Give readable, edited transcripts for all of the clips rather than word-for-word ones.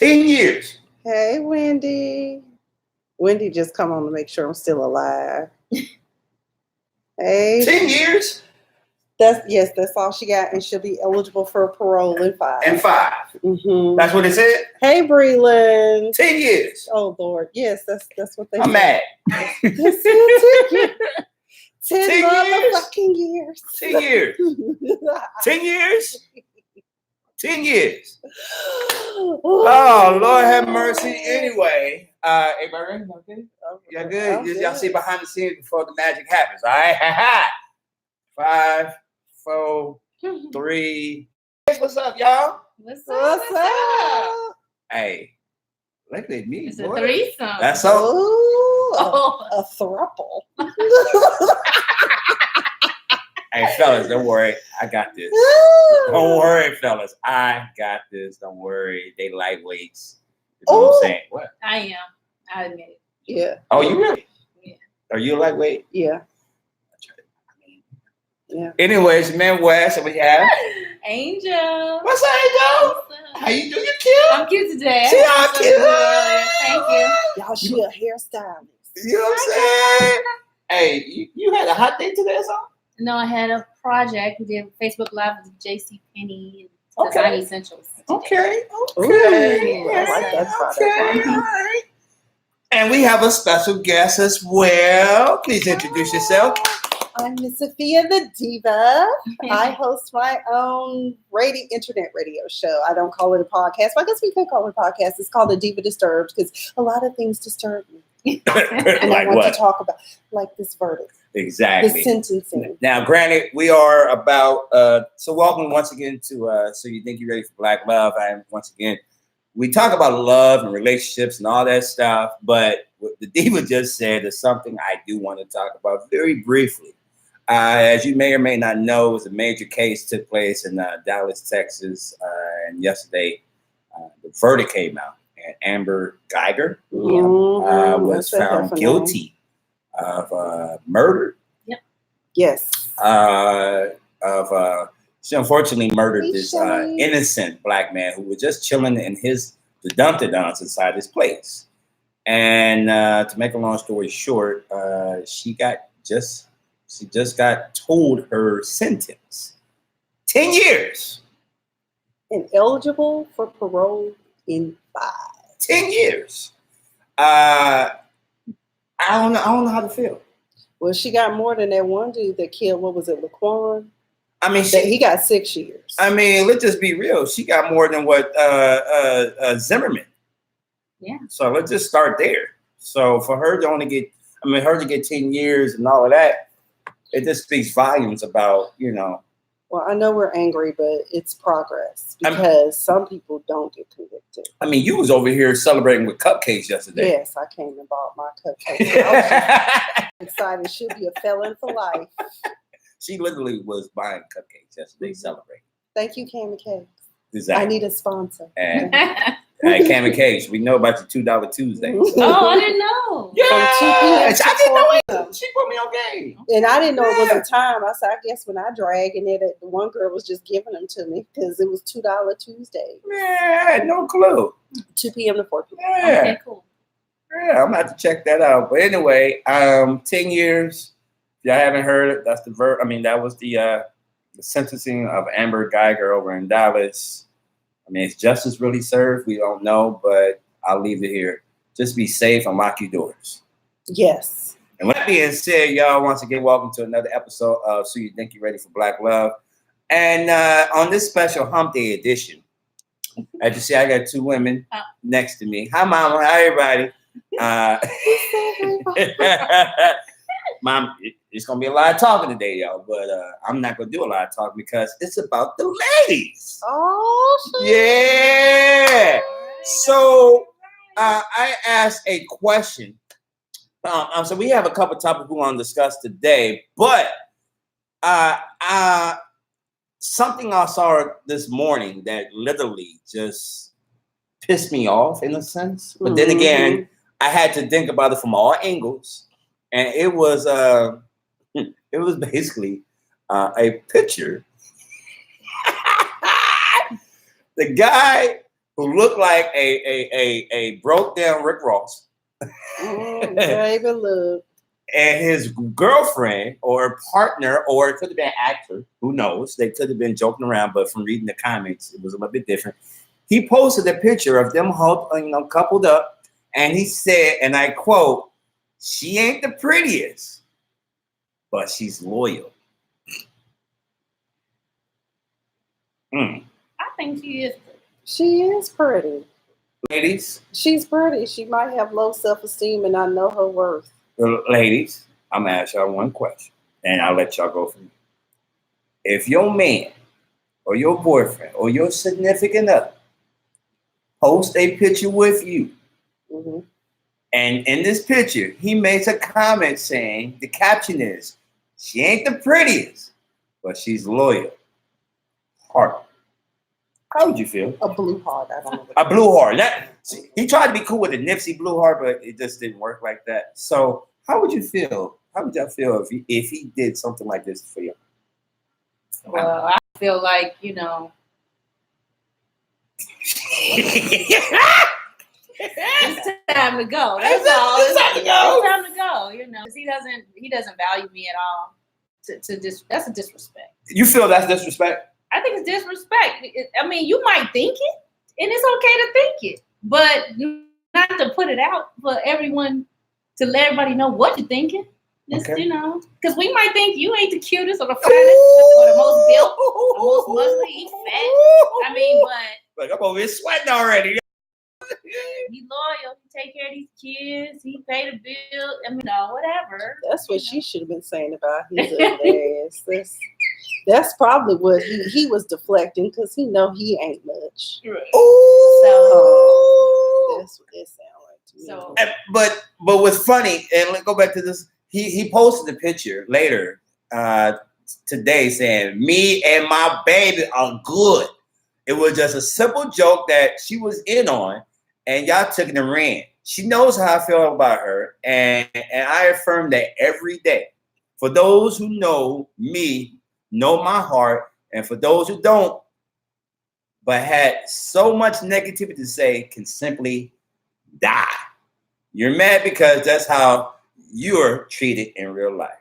10 years. Hey, Wendy. Wendy just come on to make sure I'm still alive. Hey. 10 years? That's all she got, and she'll be eligible for parole in 5. And 5. Mm-hmm. That's what it said? Hey, Breland. 10 years. Oh, Lord. Yes, that's what they I'm said. mad. 10 motherfucking years. 10 years. 10 years? 10 years. Oh, Lord have mercy. Anyway, hey, Murray, okay? Y'all good? Y'all see behind the scenes before the magic happens, all right? 5, 4, 3. What's up, y'all? What's up? Hey, look at me. It's a threesome. That's so. Ooh, a throuple. Hey, fellas, don't worry. I got this. Don't worry, fellas. I got this. Don't worry. They lightweights. You know what I'm saying? What? I am. I admit it. Yeah. Oh, you really? Yeah. Are you a lightweight? Yeah. Yeah. Anyways, man, West, and we have Angel. What's up, Angel? What's up? How you doing? You cute? I'm cute today. She all cute. Thank you. Y'all, she a hairstylist. You know what I'm saying? Hey, you had a hot day today or something? No, I had a project. We did Facebook Live with JCPenney and Okay. Design Essentials. Okay. Ooh, I like that product. Okay. All right. And we have a special guest as well. Please introduce yourself. I'm Miss Sophia the Diva. I host my own internet radio show. I don't call it a podcast, but I guess we could call it a podcast. It's called The Diva Disturbed because a lot of things disturb me. And Like I want what? to talk about, like this verdict, Exactly. the sentencing. Now, granted, we are about, so welcome once again to So You Think You're Ready for Black Love. And once again, we talk about love and relationships and all that stuff, but what the Diva just said is something I do want to talk about very briefly. As you may or may not know, it was a major case took place in Dallas, Texas, and yesterday the verdict came out, and Amber Geiger was found guilty of murder. Yep. Yes. She unfortunately murdered this innocent black man who was just chilling in the dun-dun-duns inside his place. And to make a long story short, she just got told her sentence. 10 years. And eligible for parole in 5. 10 years. I don't know how to feel. Well, she got more than that one dude that killed, what was it, Laquan? I mean, he got 6 years. I mean, let's just be real. She got more than what Zimmerman. Yeah. So let's just start there. So for her to get 10 years and all of that, it just speaks volumes about, Well, I know we're angry, but it's progress because some people don't get convicted. I mean, you was over here celebrating with cupcakes yesterday. Yes, I came and bought my cupcakes. I was excited. She'll be a felon for life. She literally was buying cupcakes yesterday, celebrating. Thank you, Candy Cakes. Exactly. I need a sponsor. And Candy Cakes, we know about your $2 Tuesday. Oh, I didn't know. Yeah, I didn't know it. p.m. She put me on game. And I didn't know it was a time. I said, I guess when I drag, and then the one girl was just giving them to me because it was $2 Tuesday. Man, I had no clue. 2 p.m. to 4 p.m. Yeah. Okay, cool. Yeah, I'm gonna have to check that out. But anyway, 10 years. If y'all haven't heard it, that's that was the sentencing of Amber Geiger over in Dallas. I mean, is justice really served? We don't know, but I'll leave it here. Just be safe and lock your doors. Yes. And with that being said, y'all, once again, welcome to another episode of So You Think You're Ready for Black Love. And on this special Hump Day edition, as you see, I got 2 women next to me. Hi, Mama. Hi, everybody. Mom, it's going to be a lot of talking today, y'all, but I'm not going to do a lot of talking because it's about the ladies. Oh, yeah. So I asked a question. So we have a couple topics we want to discuss today, but something I saw this morning that literally just pissed me off in a sense. But then again, I had to think about it from all angles. And it was basically a picture. The guy who looked like a broke down Rick Ross. Baby, look. And his girlfriend or partner, or it could have been an actor, who knows? They could have been joking around, but from reading the comments, it was a little bit different. He posted a picture of them coupled up, and he said, and I quote, "She ain't the prettiest, but she's loyal." I think she is. She is pretty. Ladies, she's pretty. She might have low self-esteem, and I know her worth. Ladies, I'm gonna ask y'all one question, and I'll let y'all go from there. If your man or your boyfriend or your significant other post a picture with you, and in this picture he makes a comment saying the caption is, "She ain't the prettiest, but she's loyal." Heart. How would you feel? A blue heart. I don't know. A blue heart. He tried to be cool with a Nipsey blue heart, but it just didn't work like that. So how would you feel? How would y'all feel if he did something like this for you? Well, I feel like, you know, it's time to go. That's all. It's time to go. It's time to go. You know, 'cause he doesn't value me at all. That's a disrespect. You feel that's disrespect? I think it's disrespect. I mean, you might think it, and it's okay to think it, but not to put it out for everyone to let everybody know what you're thinking. Just, you know, because we might think you ain't the cutest or the fattest or the most built or the most muscly, eat fat. I mean, but like, I'm over here sweating already. He loyal. He take care of these kids. He pay the bill. I mean, whatever. That's what she should have been saying about his ass. That's probably what he was deflecting because he know he ain't much. Right. So that's what it sounds like to me. So, but what's funny, and let's go back to this. He posted a picture later today saying, "Me and my baby are good." It was just a simple joke that she was in on, and y'all took it and ran. She knows how I feel about her, and I affirm that every day. For those who know me, know my heart, and for those who don't, but had so much negativity to say, can simply die. You're mad because that's how you're treated in real life.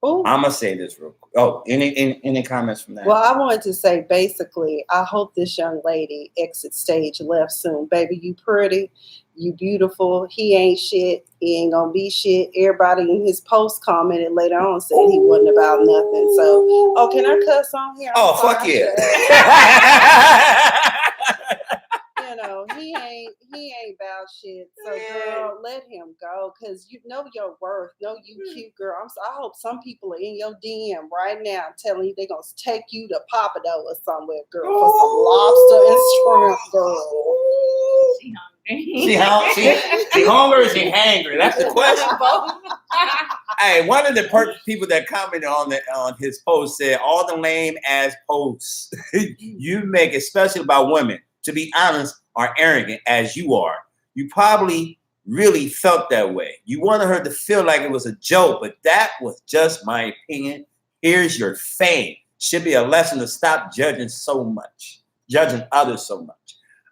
Ooh. I'm gonna say this real quick. Oh, any comments from that? Well, I wanted to say basically, I hope this young lady exits stage left soon. Baby, you pretty, you beautiful. He ain't shit. He ain't gonna be shit. Everybody in his post commented later on said he wasn't about nothing. So, oh, can I cuss on here? Oh, fuck yeah. You know, he ain't about shit. So, girl, let him go because you know your worth. Know you cute, girl. I hope some people are in your DM right now telling you they're gonna take you to Papado or somewhere, girl, for some lobster and shrimp, girl. she hungry. She hungry or she hangry? That's the question. Hey, one of the people that commented on his post said, "All the lame ass posts you make, especially about women, to be honest, are arrogant as you are. You probably really felt that way. You wanted her to feel like it was a joke, but that was just my opinion. Here's your fame. Should be a lesson to stop judging others so much.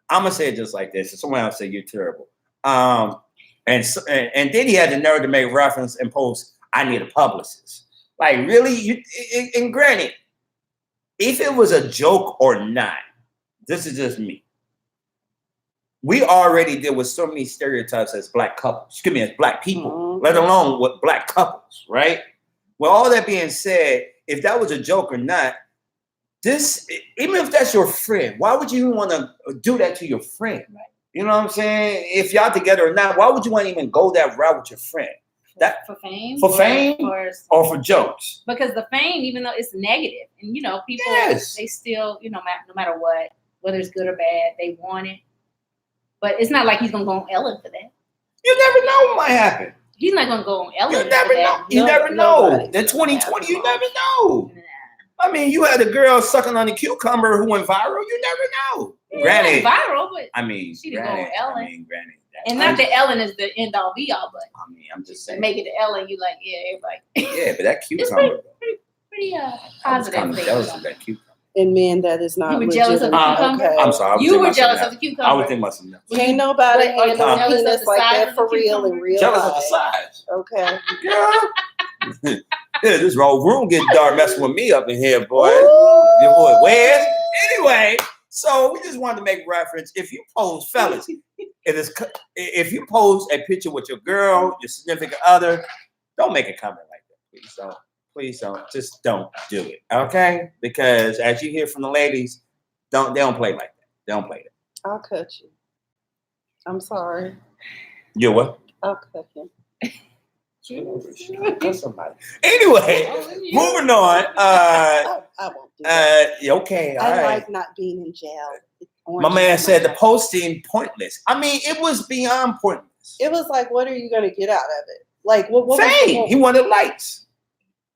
I'm gonna say it just like this. Someone else say you're terrible. And then he had the nerve to make reference and post, "I need a publicist." Like, really? And granted, if it was a joke or not, this is just me. We already deal with so many stereotypes as black couples, as black people, let alone with black couples, right? With all that being said, if that was a joke or not, even if that's your friend, why would you even want to do that to your friend? Right? You know what I'm saying? If y'all together or not, why would you want to even go that route with your friend? That for fame? For fame? Or for jokes? Because the fame, even though it's negative, and you know, people, they still, you know, no matter what, whether it's good or bad, they want it. But it's not like he's gonna go on Ellen for that. You never know what might happen. He's not gonna go on Ellen. You never know. You never know. In 2020, you never know. I mean, you had a girl sucking on a cucumber who went viral. You never know. Granted, viral, but I mean, she didn't go on Ellen. Granted, and not that Ellen is the end all be all, but I mean, I'm just saying. Make it to Ellen, you like, yeah, everybody. Yeah, but that cucumber. Pretty positive. I was kind of jealous of that cucumber. And men, that is not You were jealous of the legitimate. cucumber? I'm sorry. You were jealous of the cucumber. I was thinking about something else. Can't nobody But are you handle jealous of penis the like size that of the for real in cucumber? real Jealous life. of the size. Okay. Girl. Yeah, this whole room getting dark messing with me up in here, boy. Ooh. Your boy Wes. Anyway, so we just wanted to make reference. If you pose, fellas, if you pose a picture with your girl, your significant other, don't make a comment like that. Please don't. Please don't. Just don't do it. Okay? Because as you hear from the ladies, they don't play like that. They don't play that. I'll cut you. I'm sorry. You what? I'll cut you. Somebody. Anyway, moving on. I won't do that. Okay. All I right. like not being in jail. My man said the posting pointless. I mean, it was beyond pointless. It was like, what are you going to get out of it? Like, what was the Fame. point? He wanted likes.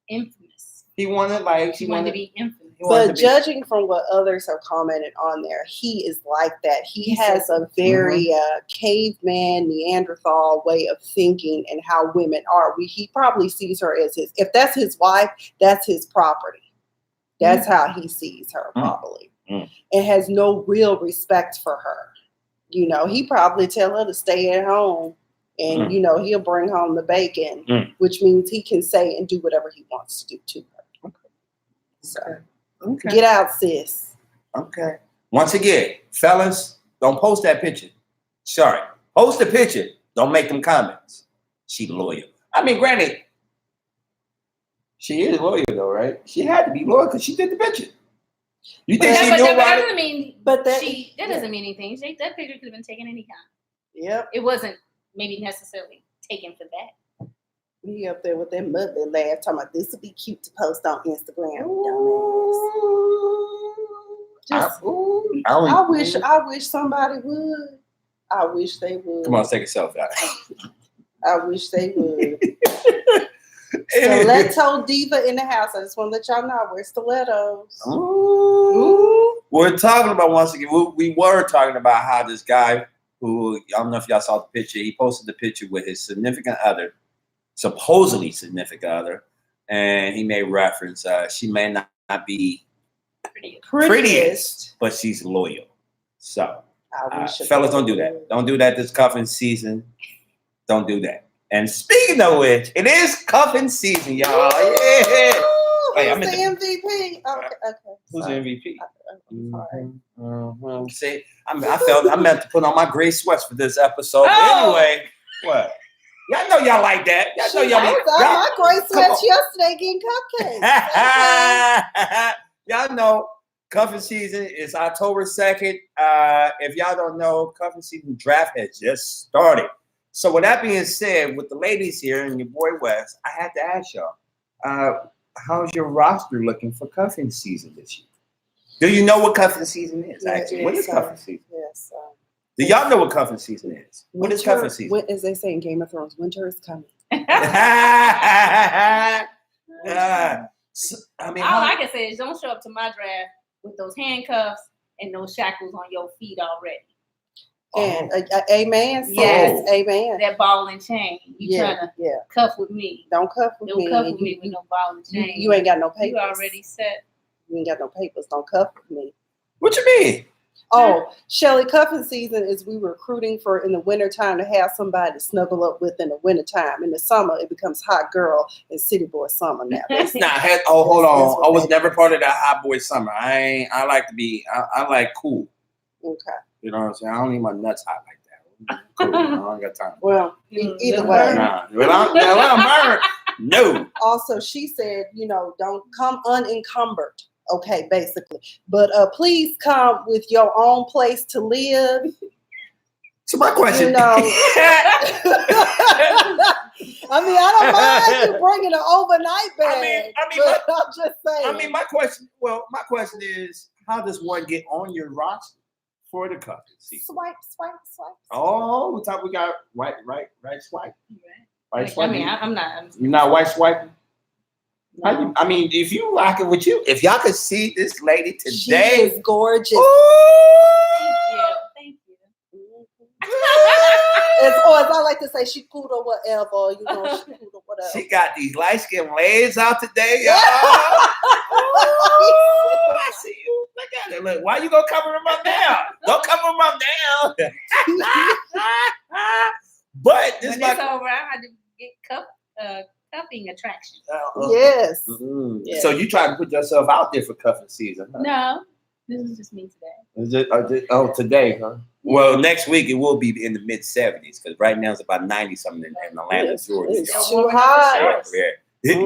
Infamous. He wanted likes. He wanted to be infamous. But judging from what others have commented on there, he is like that. He has a very caveman, Neanderthal way of thinking and how women are. He probably sees her as his, if that's his wife, that's his property. That's how he sees her probably. And has no real respect for her. You know, he probably tell her to stay at home and, you know, he'll bring home the bacon, which means he can say and do whatever he wants to do to her. So. Okay. Get out, sis. Okay. Once again, fellas, don't post that picture. Sorry. Post the picture. Don't make them comments. She loyal. I mean, granted, she is loyal though, right? She had to be loyal because she did the picture. You think she knew about it? That doesn't mean anything. That picture could have been taken anytime. Yep. It wasn't maybe necessarily taken for that. He up there with that mother laugh, talking about this would be cute to post on Instagram. I wish somebody would. I wish they would. Come on, take a selfie. I wish they would. Stiletto Diva in the house. I just want to let y'all know I wear stilettos. Ooh. We're talking about, once again, we were talking about how this guy who, I don't know if y'all saw the picture, he posted the picture with his significant other, supposedly significant other, and he made reference, she may not be prettiest, but she's loyal. So, fellas, don't do that. Don't do that this cuffing season. Don't do that. And speaking of which, it is cuffing season, y'all. Yeah. Who's the MVP? Okay. Who's the MVP? See, I meant to put on my gray sweats for this episode. But anyway, what? Y'all know y'all like that. Y'all know y'all. I was on my gray sweats yesterday getting cupcakes. Y'all know cuffing season is October 2nd. If y'all don't know, cuffing season draft has just started. So with that being said, with the ladies here and your boy Wes, I had to ask y'all, how's your roster looking for cuffing season this year? Do you know what cuffing season is? Actually, what is cuffing season? Yes. Do y'all know what cuffing season is? What is cuffing season? As they say in Game of Thrones, winter is coming. I mean, all I can say is don't show up to my draft with those handcuffs and those shackles on your feet already. And amen. Yes, amen. That ball and chain. You trying to cuff with me? Don't cuff with me. Don't cuff with me with no ball and chain. You ain't got no papers. You already set. You ain't got no papers. Don't cuff with me. What you mean? Oh, Shelly, cuffing season is we recruiting for in the wintertime to have somebody to snuggle up with in the wintertime. In the summer, it becomes hot girl and city boy summer now. Hold on. I was never part of that hot boy summer. I like to be, I like cool. Okay. You know what I'm saying? I don't need my nuts hot like that. Cool. I don't got time. Well, either way. Nah. Let them burn. No. Also, she said, don't come unencumbered. Okay, basically. But please come with your own place to live. So my question. I mean, I don't mind you bringing an overnight bag. I'm just saying. I mean, my question is, how does one get on your roster for the cuffing season? Swipe. Oh, we got right swipe. Right swipe. I mean, I'm not. You're not white swiping? No. I mean, if you rocking with you, if y'all could see this lady today, she is gorgeous. Ooh. Thank you. As I like to say, she cool or whatever. She cool or whatever. She got these light skinned legs out today, y'all. I see you. Look, why you gonna cover them up now? Don't cover them up now. But this when it's over, I had to get cuffing attraction. Yes. Mm-hmm. Yes. So you try to put yourself out there for cuffing season? Huh? No, this is just me today. Is it? Today, huh? Yeah. Well, next week it will be in the mid 70s because right now it's about 90 something in Atlanta, Georgia. It's y'all. too hot. Yeah.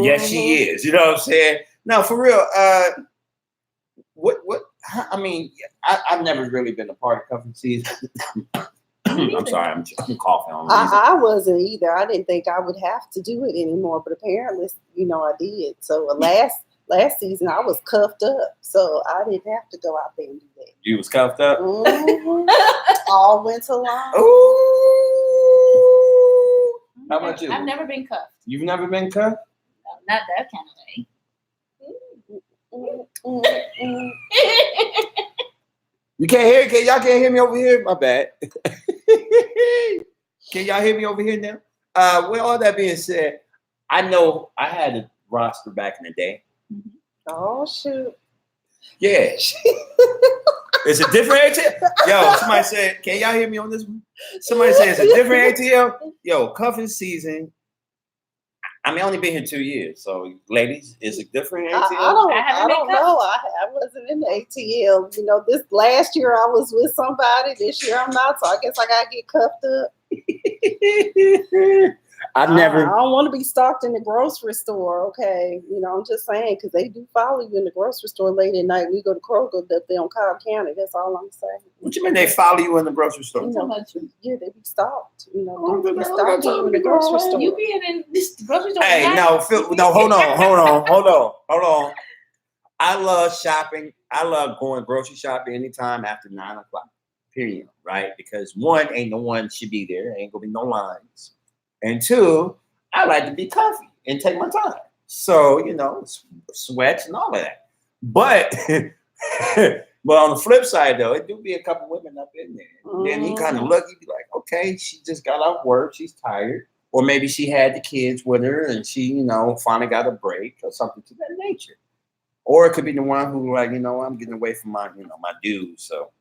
Yes, she is. You know what I'm saying? No, for real. What? I mean, I've never really been a part of cuffing season. I'm sorry, I'm coughing on I wasn't either. I didn't think I would have to do it anymore, but apparently, I did. So last season I was cuffed up, so I didn't have to go out there and do that. You was cuffed up? Mm-hmm. All winter long. Ooh. How about you? I've never been cuffed. You've never been cuffed? No, not that kind of way. You can't hear? Y'all can't hear me over here? My bad. Can y'all hear me over here now? With all that being said, I know I had a roster back in the day. Oh shoot! Yeah, it's a different ATL. Yo, somebody said, "Can y'all hear me on this one?" Somebody said it's a different ATL. Yo, cuffing season. I mean, I only been here 2 years, so ladies, it's a different ATL. I don't know. I wasn't in the ATL. This last year I was with somebody. This year I'm not, so I guess I gotta get cuffed up. I don't want to be stalked in the grocery store. Okay, I'm just saying because they do follow you in the grocery store late at night. We go to Kroger up there on Cobb County. That's all I'm saying. What you mean they follow you in the grocery store? Yeah, they be stalked. They be stalking you in the grocery store. You being in this grocery store? Hey, no, hold on. I love shopping. I love going grocery shopping anytime after 9:00. Period. Right? Because one, ain't no one should be there. Ain't gonna be no lines. And two, I like to be comfy and take my time. So, sweats and all of that. But but on the flip side, though, it do be a couple women up in there. Then you kind of look, you be like, okay, she just got off work. She's tired. Or maybe she had the kids with her and she, finally got a break or something to that nature. Or it could be the one who like, I'm getting away from my, my dude. So,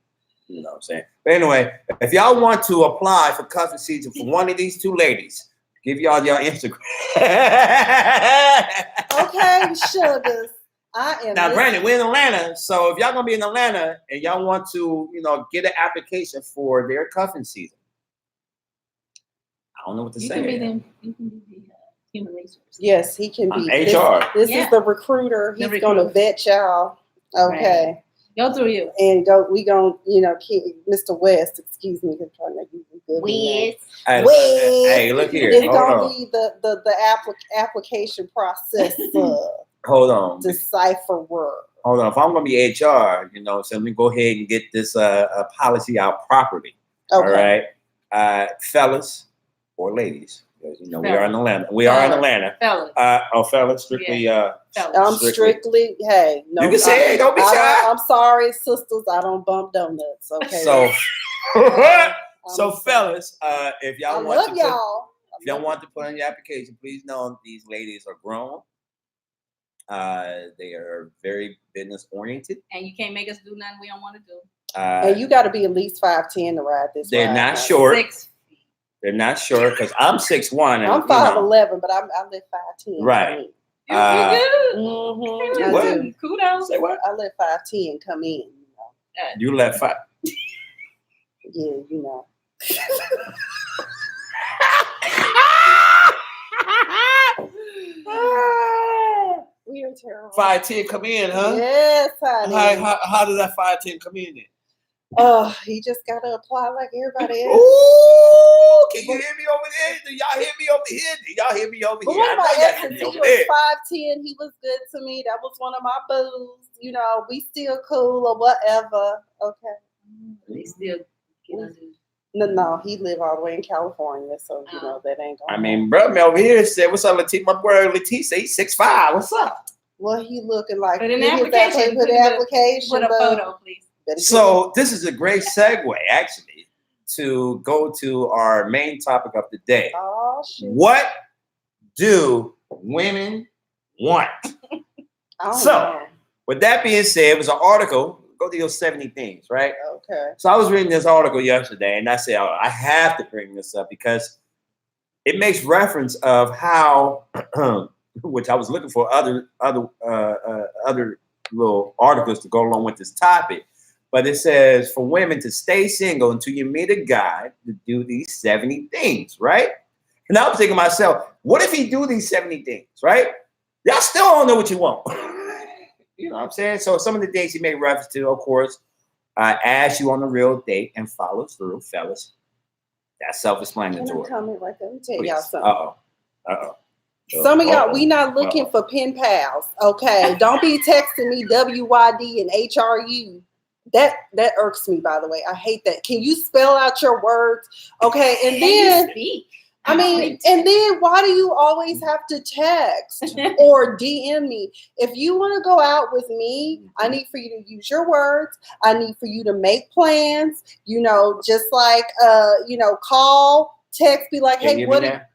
you know what I'm saying? But anyway, if y'all want to apply for cuffing season for one of these two ladies, give y'all your Instagram. Okay, sugars. I am. Now, granted, we're in Atlanta, so if y'all gonna be in Atlanta and y'all want to, get an application for their cuffing season, I don't know what to say. You can be the human resources. Yes, he can be. HR. This is the recruiter. He's going to vet y'all. Okay. Right. Go through you. And we going Mr. West, excuse me, I'm trying to make you good. Hey, look here. It's going to be the application process. Hold on. Decipher word. Hold on. If I'm going to be HR, so let me go ahead and get this policy out properly. Okay. All right. Fellas or ladies. We are in Atlanta. Fellas. Fellas, strictly. Fellas. I'm strictly. Hey, no. You can say it. Don't be shy. I'm sorry, sisters. I don't bump donuts. Okay. So, fellas, if y'all want to put on your application, please know these ladies are grown. They are very business oriented, and you can't make us do nothing we don't want to do. And you got to be at least 5'10" to ride this. They're not short. 6 feet. They're not short because I'm 6'1". I'm 5'11", but I live 5'10". Right. You good? Mm-hmm. What? Kudos. Say what? I live 5'10". Come in. You left 5. Yeah, We are terrible. 5'10" come in, huh? Yes, honey. How does that 5'10" come in then? He just got to apply like everybody else. Ooh, can you hear me over there? Do y'all hear me over here? One of my exes, he was 5'10". He was good to me. That was one of my boos. We still cool or whatever. Okay. They still. No, he live all the way in California, so that ain't going. I mean, bro, over here said, "What's up, Latif?" My boy Latif, he's 6'5". What's up? Well, he looking like. Put an application. Put an application. Put a photo, please. So this is a great segue, actually, to go to our main topic of the day. Oh, shit. What do women want? So, with that being said, it was an article go to your 70 things, right? Okay. So I was reading this article yesterday, and I said, oh, I have to bring this up because it makes reference of how, which I was looking for other little articles to go along with this topic. But it says for women to stay single until you meet a guy to do these 70 things, right? And I was thinking to myself, what if he do these 70 things, right? Y'all still don't know what you want. You know what I'm saying? So some of the dates he made reference to, of course, ask you on a real date and follow through, fellas. That's self-explanatory. Can I comment right there? Let me tell y'all something. Uh-oh. Some of y'all, we not looking for pen pals, okay? Don't be texting me WYD and HRU. That irks me, by the way. I hate that. Can you spell out your words? Okay, and then I mean, and then why do you always have to text or DM me? If you want to go out with me, I need for you to use your words. I need for you to make plans, just like call, text, be like, hey,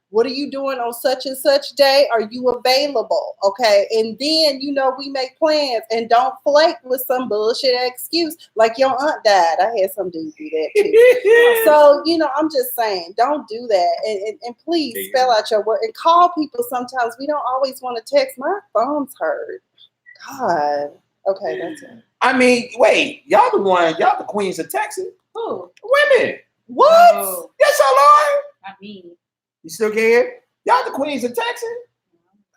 what are you doing on such and such day? Are you available? Okay. And then, we make plans and don't flake with some bullshit excuse like your aunt died. I had some dude do that too. So, I'm just saying, don't do that. And please spell out your word and call people sometimes. We don't always want to text. My thumb's hurt. God. Okay, that's it. I mean, wait, y'all the queens of Texas. Who? Women. What? Oh. Yes, I I mean. You still can hear? Y'all the queens of Texas?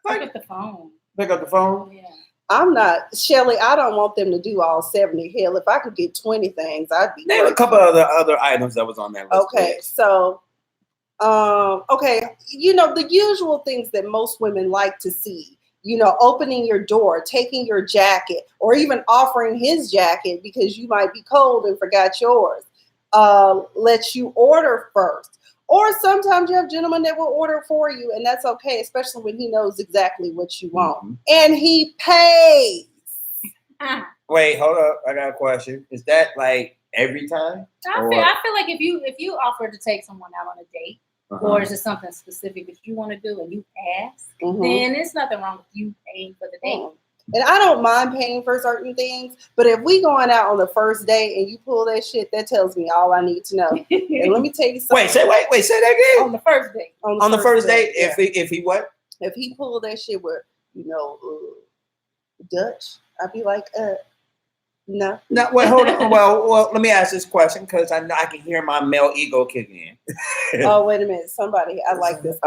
Pick up the phone. Pick up the phone? Yeah. I'm not, Shelly, I don't want them to do all 70. Hell, if I could get 20 things, I'd be Name a couple of other items that was on that list. Okay, so, the usual things that most women like to see, opening your door, taking your jacket, or even offering his jacket because you might be cold and forgot yours. Let you order first. Or sometimes you have gentlemen that will order for you, and that's okay, especially when he knows exactly what you want. Mm-hmm. And he pays. Wait, hold up. I got a question. Is that like every time? I feel like if you offer to take someone out on a date, or is it something specific that you want to do and you ask, then there's nothing wrong with you paying for the date. And I don't mind paying for certain things, but if we going out on the first day and you pull that shit, that tells me all I need to know. And let me tell you something. Wait, say that again. On the first date. On the first date, yeah. If he what? If he pulled that shit with, Dutch, I'd be like, no. No, wait, hold on. Well, let me ask this question because I know I can hear my male ego kicking in. Oh, wait a minute. Somebody, I like this.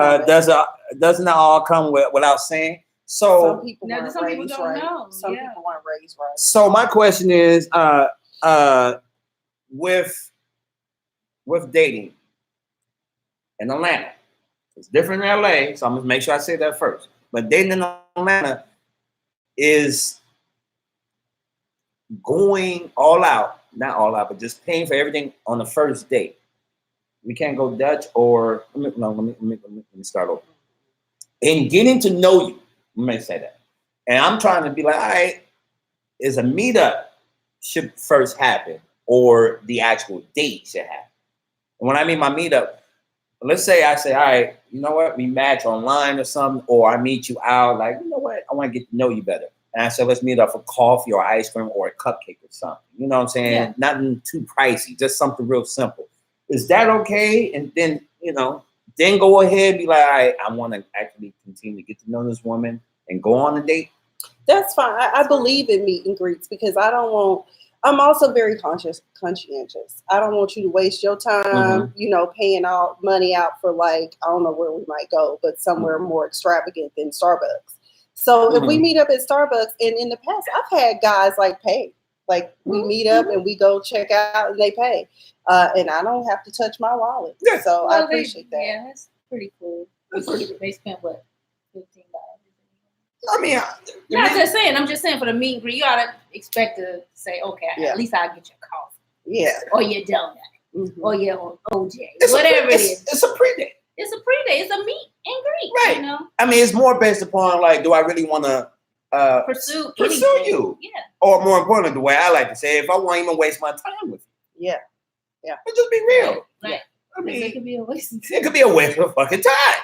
Doesn't it all come without saying? So some people don't know. Some people weren't raised right. So my question is, with dating in Atlanta, it's different in LA. So I'm gonna make sure I say that first. But dating in Atlanta is going all out, not all out, but just paying for everything on the first date. We can't go Dutch or let me start over. In getting to know you. Let me say that. And I'm trying to be like, all right, is a meetup should first happen or the actual date should happen? And when I mean my meetup, let's say I say, all right, you know what? We match online or something, or I meet you out like, you know what? I want to get to know you better. And I said, let's meet up for coffee or ice cream or a cupcake or something. You know what I'm saying? Yeah. Nothing too pricey, just something real simple. Is that okay? And then, then go ahead and be like, all right, I want to actually continue to get to know this woman and go on a date. That's fine. I believe in meet and greets because I'm also very conscientious. I don't want you to waste your time, paying all money out for like, I don't know where we might go, but somewhere more extravagant than Starbucks. So if we meet up at Starbucks, and in the past, I've had guys like pay. Like we meet up and we go check out and they pay. And I don't have to touch my wallet. Yeah. So I appreciate that. Yeah, that's pretty cool. They spent what? $15. I mean, I'm just saying for the meet and greet, you ought to expect to say, okay, at least I'll get your coffee. Yeah. Or your donut. Or your OJ. Whatever it is. It's a pre-date. It's a pre-date. It's a meet and greet. Right. I mean, it's more based upon like, do I really want to pursue you? Yeah. Or more importantly, the way I like to say, if I won't even waste my time with you. Yeah. Yeah. But just be real. Right. I mean, it could be a waste of time. It could be a waste of fucking time.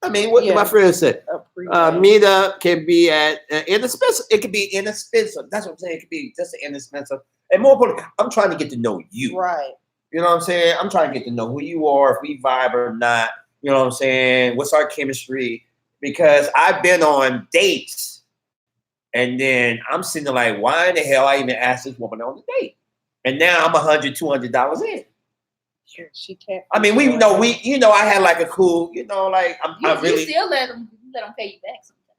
I mean, what did my friend said? Meetup can be at inexpensive. It could be inexpensive. That's what I'm saying. It could be just an inexpensive And more importantly, I'm trying to get to know you. Right. You know what I'm saying? I'm trying to get to know who you are, if we vibe or not. You know what I'm saying? What's our chemistry? Because I've been on dates and then I'm sitting there like, why in the hell I even asked this woman on the date? And now I'm $100, $200 in. She can't. I mean, I had like a cool, like I'm really. You still let them pay you back sometimes.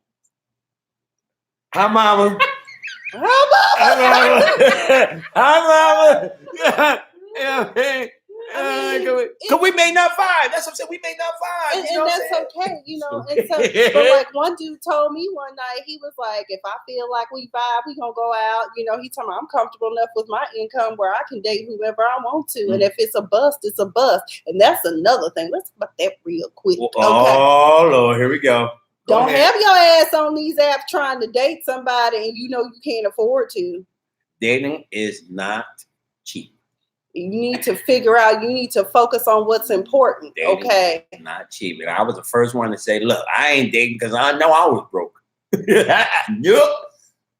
Hi, mama. How Hi, mama. Because we may not vibe. That's what I'm saying. We may not vibe. and that's okay, And so, but like one dude told me one night, he was like, if I feel like we vibe, we gonna go out. He told me I'm comfortable enough with my income where I can date whoever I want to, and if it's a bust, it's a bust. And that's another thing. Let's talk about that real quick. Okay. Oh Lord, here we go. Don't have your ass on these apps trying to date somebody and you can't afford to. Dating is not cheap. You need to figure out, you need to focus on what's important. Dating okay. Is not cheap. And I was the first one to say, look, I ain't dating because I know I was broke. Nope.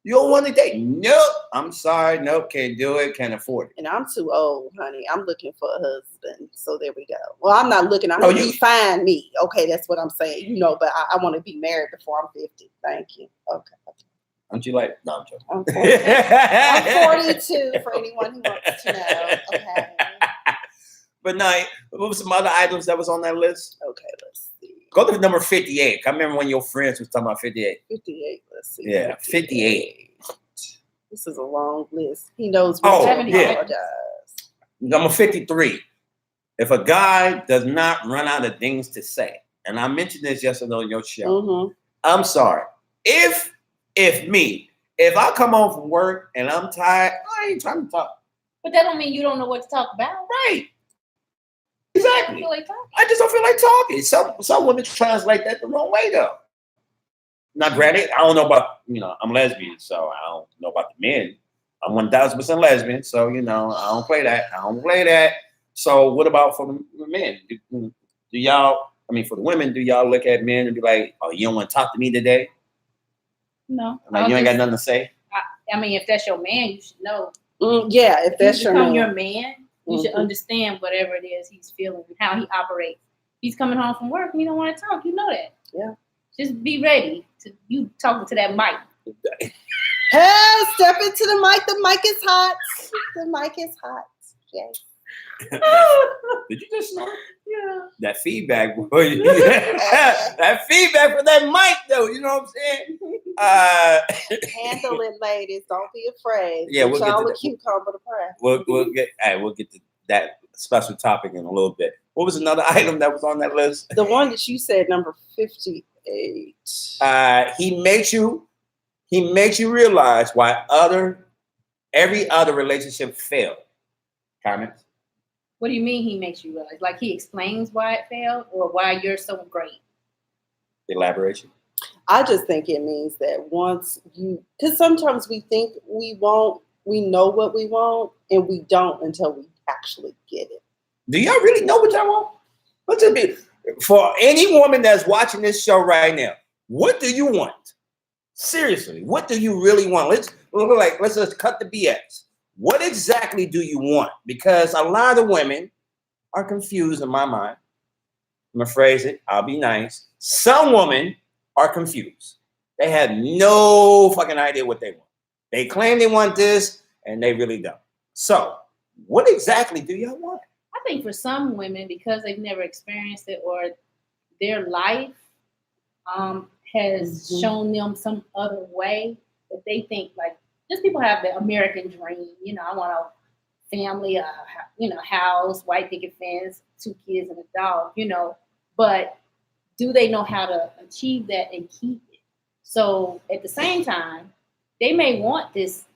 You don't want to date? Nope. I'm sorry. Nope. Can't do it. Can't afford it. And I'm too old, honey. I'm looking for a husband. So there we go. Well, I'm not looking. I'm going to find me. Okay. That's what I'm saying. But I want to be married before I'm 50. Thank you. Okay. Aren't you like? No, I'm joking. I'm 40. I'm 42 for anyone who wants to know. Okay. But now, what were some other items that was on that list? Okay, let's see. Go to number 58. I remember when your friends was talking about 58. 58. Let's see. Yeah, 58. This is a long list. He knows. Apologize. Number 53. If a guy does not run out of things to say, and I mentioned this yesterday on your show, I'm sorry. If I come home from work and I'm tired, I ain't trying to talk. But that don't mean you don't know what to talk about. Right. Exactly. I just don't feel like talking. Some women translate that the wrong way though. Now, granted, I don't know about, I'm lesbian, so I don't know about the men. I'm 1000% lesbian, so I don't play that. So what about for the men? Do y'all, for the women, do y'all look at men and be like, oh, you don't want to talk to me today? No. Like you ain't got nothing to say? If that's your man, you should know. Yeah, if that's your man, you should understand whatever it is he's feeling and how he operates. He's coming home from work and he don't want to talk. You know that. Yeah. Just be ready to you talking to that mic. Hey, step into the mic. The mic is hot. The mic is hot. Yes. Did you just snort? Yeah. That feedback, boy. That feedback from that mic, though. You know what I'm saying? Handle it, ladies. Don't be afraid. Yeah, we'll get to a cucumber to press. We'll get to that special topic in a little bit. What was another item that was on that list? The one that you said, number 58. He makes you realize why every other relationship failed. Comments? What do you mean he makes you realize? Like he explains why it failed or why you're so great? Elaboration. I just think it means that because sometimes we think we know what we want, and we don't until we actually get it. Do y'all really know what y'all want? Let's just be, for any woman that's watching this show right now, what do you want? Seriously, what do you really want? Let's just cut the BS. What exactly do you want? Because a lot of women are confused in my mind. I'm gonna phrase it. I'll be nice. Some women are confused. They have no fucking idea what they want. They claim they want this, and they really don't. So, what exactly do y'all want? I think for some women, because they've never experienced it or their life has shown them some other way that they think like. Just people have the American dream. I want a family, house, white picket fence, 2 kids and a dog, But do they know how to achieve that and keep it? So at the same time, they may want this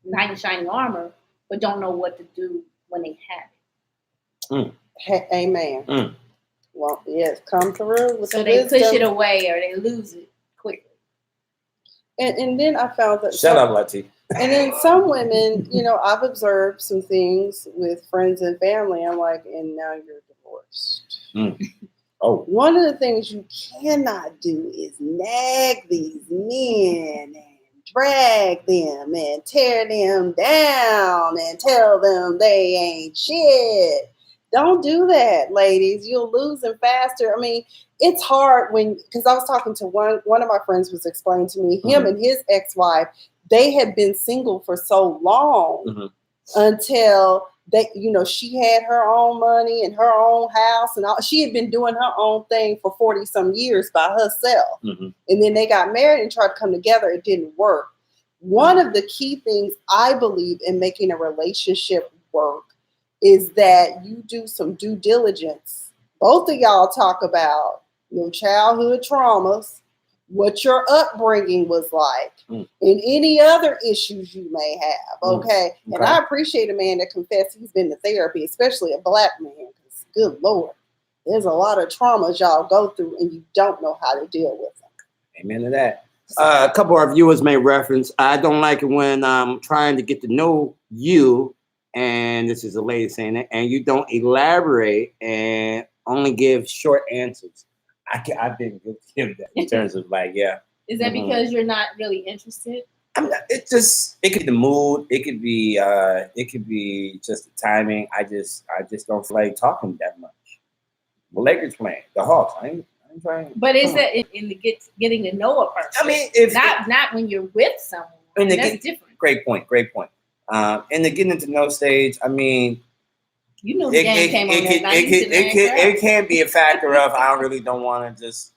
knight in shining armor, but don't know what to do when they have it. Amen. Well, yes, come through with so they wisdom. Push it away or they lose it quickly. And then I found that shut up, Lati. And then some women, I've observed some things with friends and family. I'm like, and now you're divorced. Oh, one of the things you cannot do is nag these men and drag them and tear them down and tell them they ain't shit. Don't do that, ladies. You'll lose them faster. I mean, it's hard because I was talking to one of my friends was explaining to me, him and his ex-wife, they had been single for so long until they, she had her own money and her own house and all. She had been doing her own thing for 40 some years by herself. And then they got married and tried to come together. It didn't work. One of the key things I believe in making a relationship work is that you do some due diligence. Both of y'all talk about your childhood traumas, what your upbringing was like, and any other issues you may have, okay? And I appreciate a man that confesses he's been to therapy, especially a black man, because good Lord, there's a lot of traumas y'all go through and you don't know how to deal with them. Amen to that. A couple of our viewers may reference, I don't like it when I'm trying to get to know you, and this is a lady saying that, and you don't elaborate and only give short answers. I've been guilty of that in terms of like, yeah. Is that because you're not really interested? It could be the mood. It could be just the timing. I just don't feel like talking that much. The Lakers playing, the Hawks. I ain't trying. But is that in the getting to know a person? I mean, if not when you're with someone. That's different. Great point. In the getting to know stage, I mean, you know, the game came on that night. It can be a factor of I really don't want to just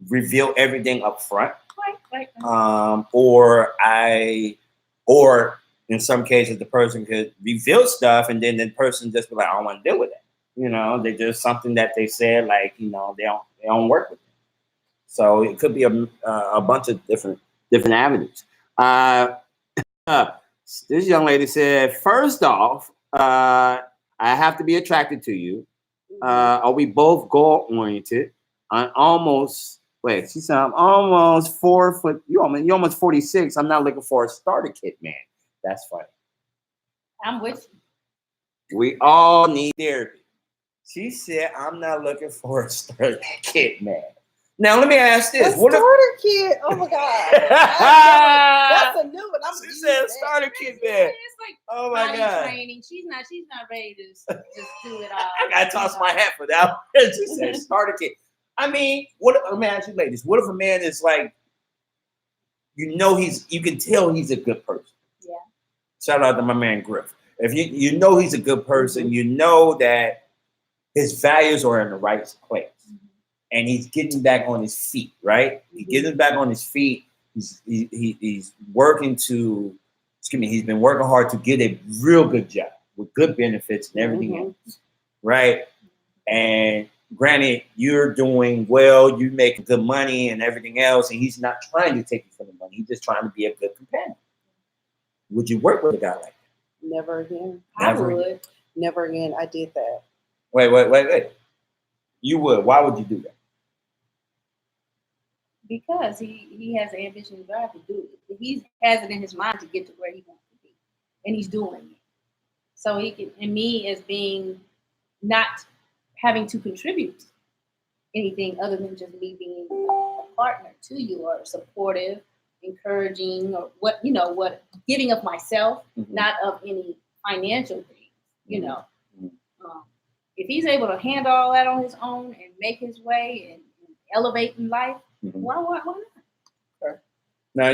reveal everything up front. Right. Or in some cases the person could reveal stuff and then the person just be like, I don't want to deal with it. They just something that they said, like, they don't work with it. So it could be a bunch of different avenues. This young lady said, first off, I have to be attracted to you. Are we both goal oriented? She said, I'm almost 4 foot. You're almost 46. I'm not looking for a starter kit, man. That's funny. I'm with you. We all need therapy. She said, I'm not looking for a starter kit, man. Now, let me ask this. A starter kit? Oh, my God. That's a new one. She said starter kit, man. It's like, oh, my God. Training. She's not ready to just do it all. I got to toss my hat for that one. She said starter kit. I mean, let me ask you ladies, what if a man is like, you can tell he's a good person. Yeah. Shout out to my man Griff. If you know he's a good person, you know that his values are in the right place. And he's getting back on his feet, right? He's getting back on his feet. He's working he's been working hard to get a real good job with good benefits and everything else, right? And granted, you're doing well, you make good money and everything else, and he's not trying to take you for the money. He's just trying to be a good companion. Would you work with a guy like that? Never again. I would. Never again. I did that. Wait. You would. Why would you do that? Because he has the ambition and drive to do it. He has it in his mind to get to where he wants to be. And he's doing it. So he can, and me as being not having to contribute anything other than just me being a partner to you, or supportive, encouraging, or what giving of myself, not of any financial thing, If he's able to handle all that on his own and make his way and elevate in life, why not? Okay. Now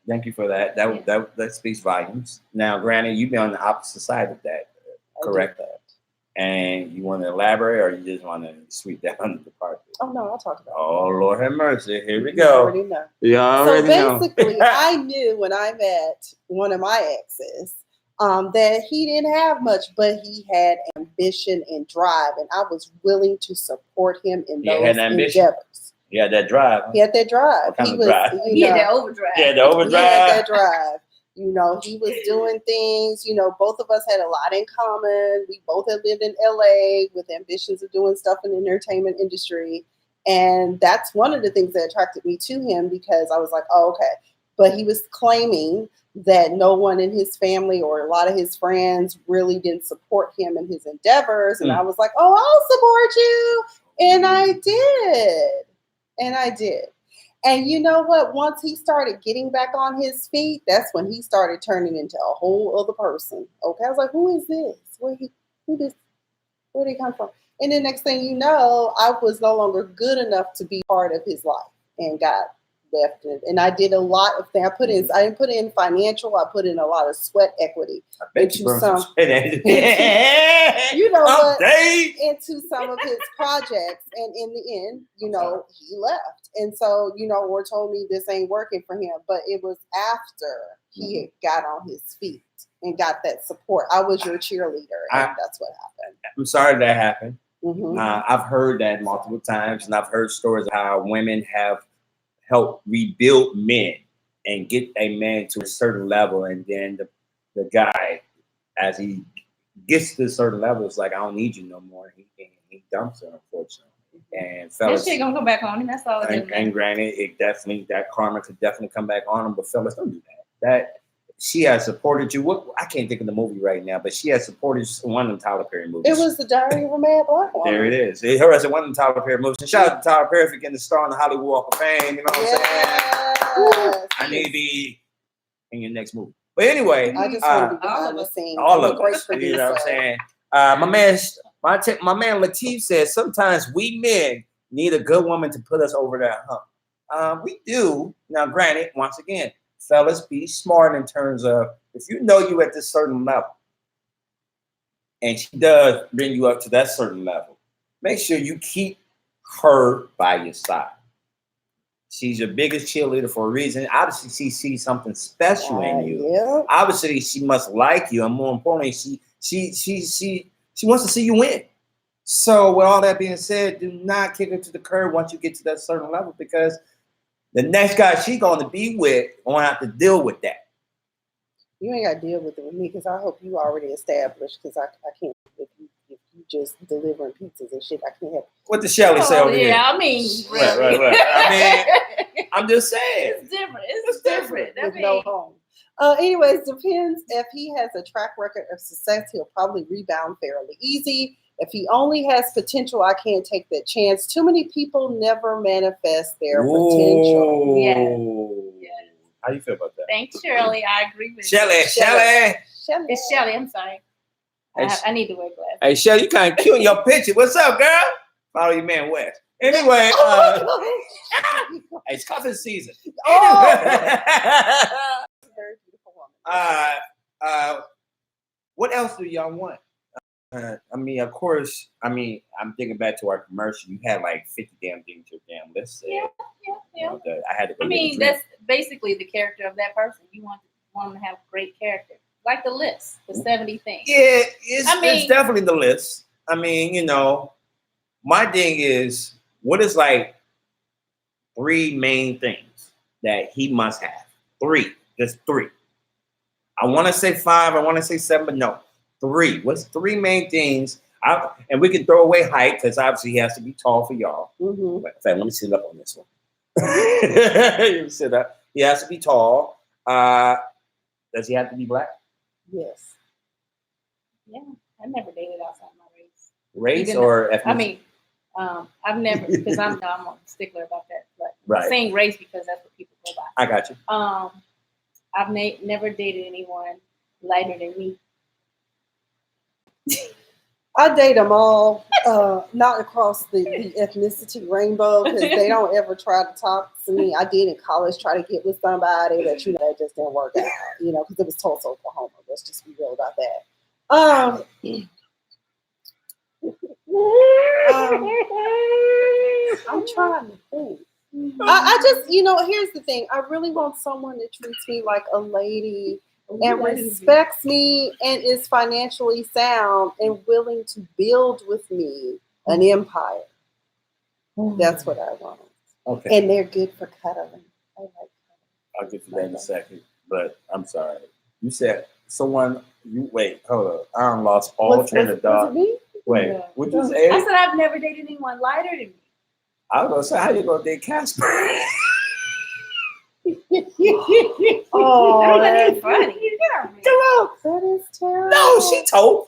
thank you for that. That speaks volumes. Now, granted, you've been on the opposite side of that, correct? That. And you want to elaborate, or you just want to sweep that under the carpet? Oh no, I'll talk about it. Oh, Lord have mercy. Here we You go. already know. You already know. So basically, I knew when I met one of my exes that he didn't have much, but he had ambition and drive, and I was willing to support him in those endeavors. He had that drive. He had that drive. What kind of drive? He had that overdrive. Yeah, the overdrive. He had that drive. He was doing things, both of us had a lot in common. We both had lived in LA with ambitions of doing stuff in the entertainment industry. And that's one of the things that attracted me to him, because I was like, oh, okay. But he was claiming that no one in his family or a lot of his friends really didn't support him in his endeavors. And I was like, oh, I'll support you. And I did. And you know what? Once he started getting back on his feet, that's when he started turning into a whole other person. Okay, I was like, who is this? Where did he come from? And the next thing you know, I was no longer good enough to be part of his life and got left it. And I did a lot of things. I didn't put in financial, I put in a lot of sweat equity into some you know what, into some of his projects. And in the end, you know, he left. And so, you know, or told me this ain't working for him. But it was after he got on his feet and got that support. I was your cheerleader, and that's what happened. I'm sorry that happened. Mm-hmm. I've heard that multiple times, and I've heard stories of how women have helped rebuild men and get a man to a certain level, and then the guy, as he gets to a certain level, is like, I don't need you no more. He dumps her, unfortunately. And fellas, that shit gonna come back on him. That's all. And granted, that karma could definitely come back on him. But fellas, don't do that. She has supported you. I can't think of the movie right now, but she has supported one of the Tyler Perry movies. It was The Diary of a Mad Black Woman. There it is. Her as one of the Tyler Perry movies. And shout out to Tyler Perry for getting the star on the Hollywood Walk of Fame. You know what I'm saying? I need to be in your next movie. But anyway, I just want to be behind the scenes. All of us. You know what I'm saying? My man Latif says sometimes we men need a good woman to put us over that hump. We do. Now, granted, once again, fellas, be smart in terms of if you know you at this certain level and she does bring you up to that certain level, make sure you keep her by your side. She's your biggest cheerleader for a reason. Obviously, she sees something special in you. Yeah. Obviously, she must like you, and more importantly, she wants to see you win. So, with all that being said, do not kick her to the curb once you get to that certain level, because the next guy she's going to be with won't have to deal with that. You ain't got to deal with it with me, because I hope you already established, because I can't, if you just delivering pizzas and shit, I can't help. What the Shelly say over here? Yeah, I mean, really. Right. I mean, I'm just saying. It's different. It's different. With no home. Anyways, depends. If he has a track record of success, he'll probably rebound fairly easy. If he only has potential, I can't take that chance. Too many people never manifest their potential. Yeah. How you feel about that? Thanks, Shirley. I agree with Shelly. It's Shelly. I'm sorry. I need to wear glasses. Hey, Shelly, you kind of cute in your picture. What's up, girl? Follow your man West. Anyway, it's cuffing season. Very beautiful woman. What else do y'all want? I mean, of course, I'm thinking back to our commercial. You had like 50 damn things to your damn list. Yeah. You know, I had to go. I mean, that's basically the character of that person. You want them to have great character. Like the list, the 70 things. Yeah, it's definitely the list. I mean, you know, my thing is, what is like 3 main things that he must have? 3, just 3. I want to say 5, I want to say 7, but no, 3. What's 3 main things? And we can throw away height, because obviously he has to be tall for y'all. Mm-hmm. In fact, let me sit up on this one. You sit up. He has to be tall. Does he have to be black? Yes. Yeah, I never dated outside my race. Race or ethnicity? I mean, I've never, because I'm a stickler about that. But I'm saying race because that's what people go by. I got you. I've never dated anyone lighter than me. I date them all, not across the ethnicity rainbow, because they don't ever try to talk to me. I did in college try to get with somebody that, you know, that just didn't work out, you know, because it was Tulsa, Oklahoma. Let's just be real about that. I'm trying to think. I just, you know, here's the thing. I really want someone that treats me like a lady and respects me and is financially sound and willing to build with me an empire. That's what I want. Okay. And they're good for cuddling. I like cuddling. I'll get to that in a second, but I'm sorry. You said someone, hold up. I lost all train of thought. Wait, what you say? I said I've never dated anyone lighter than me. I was going to say, how you going to date Casper? Oh, that ain't funny. Come on. That is terrible. No, she told.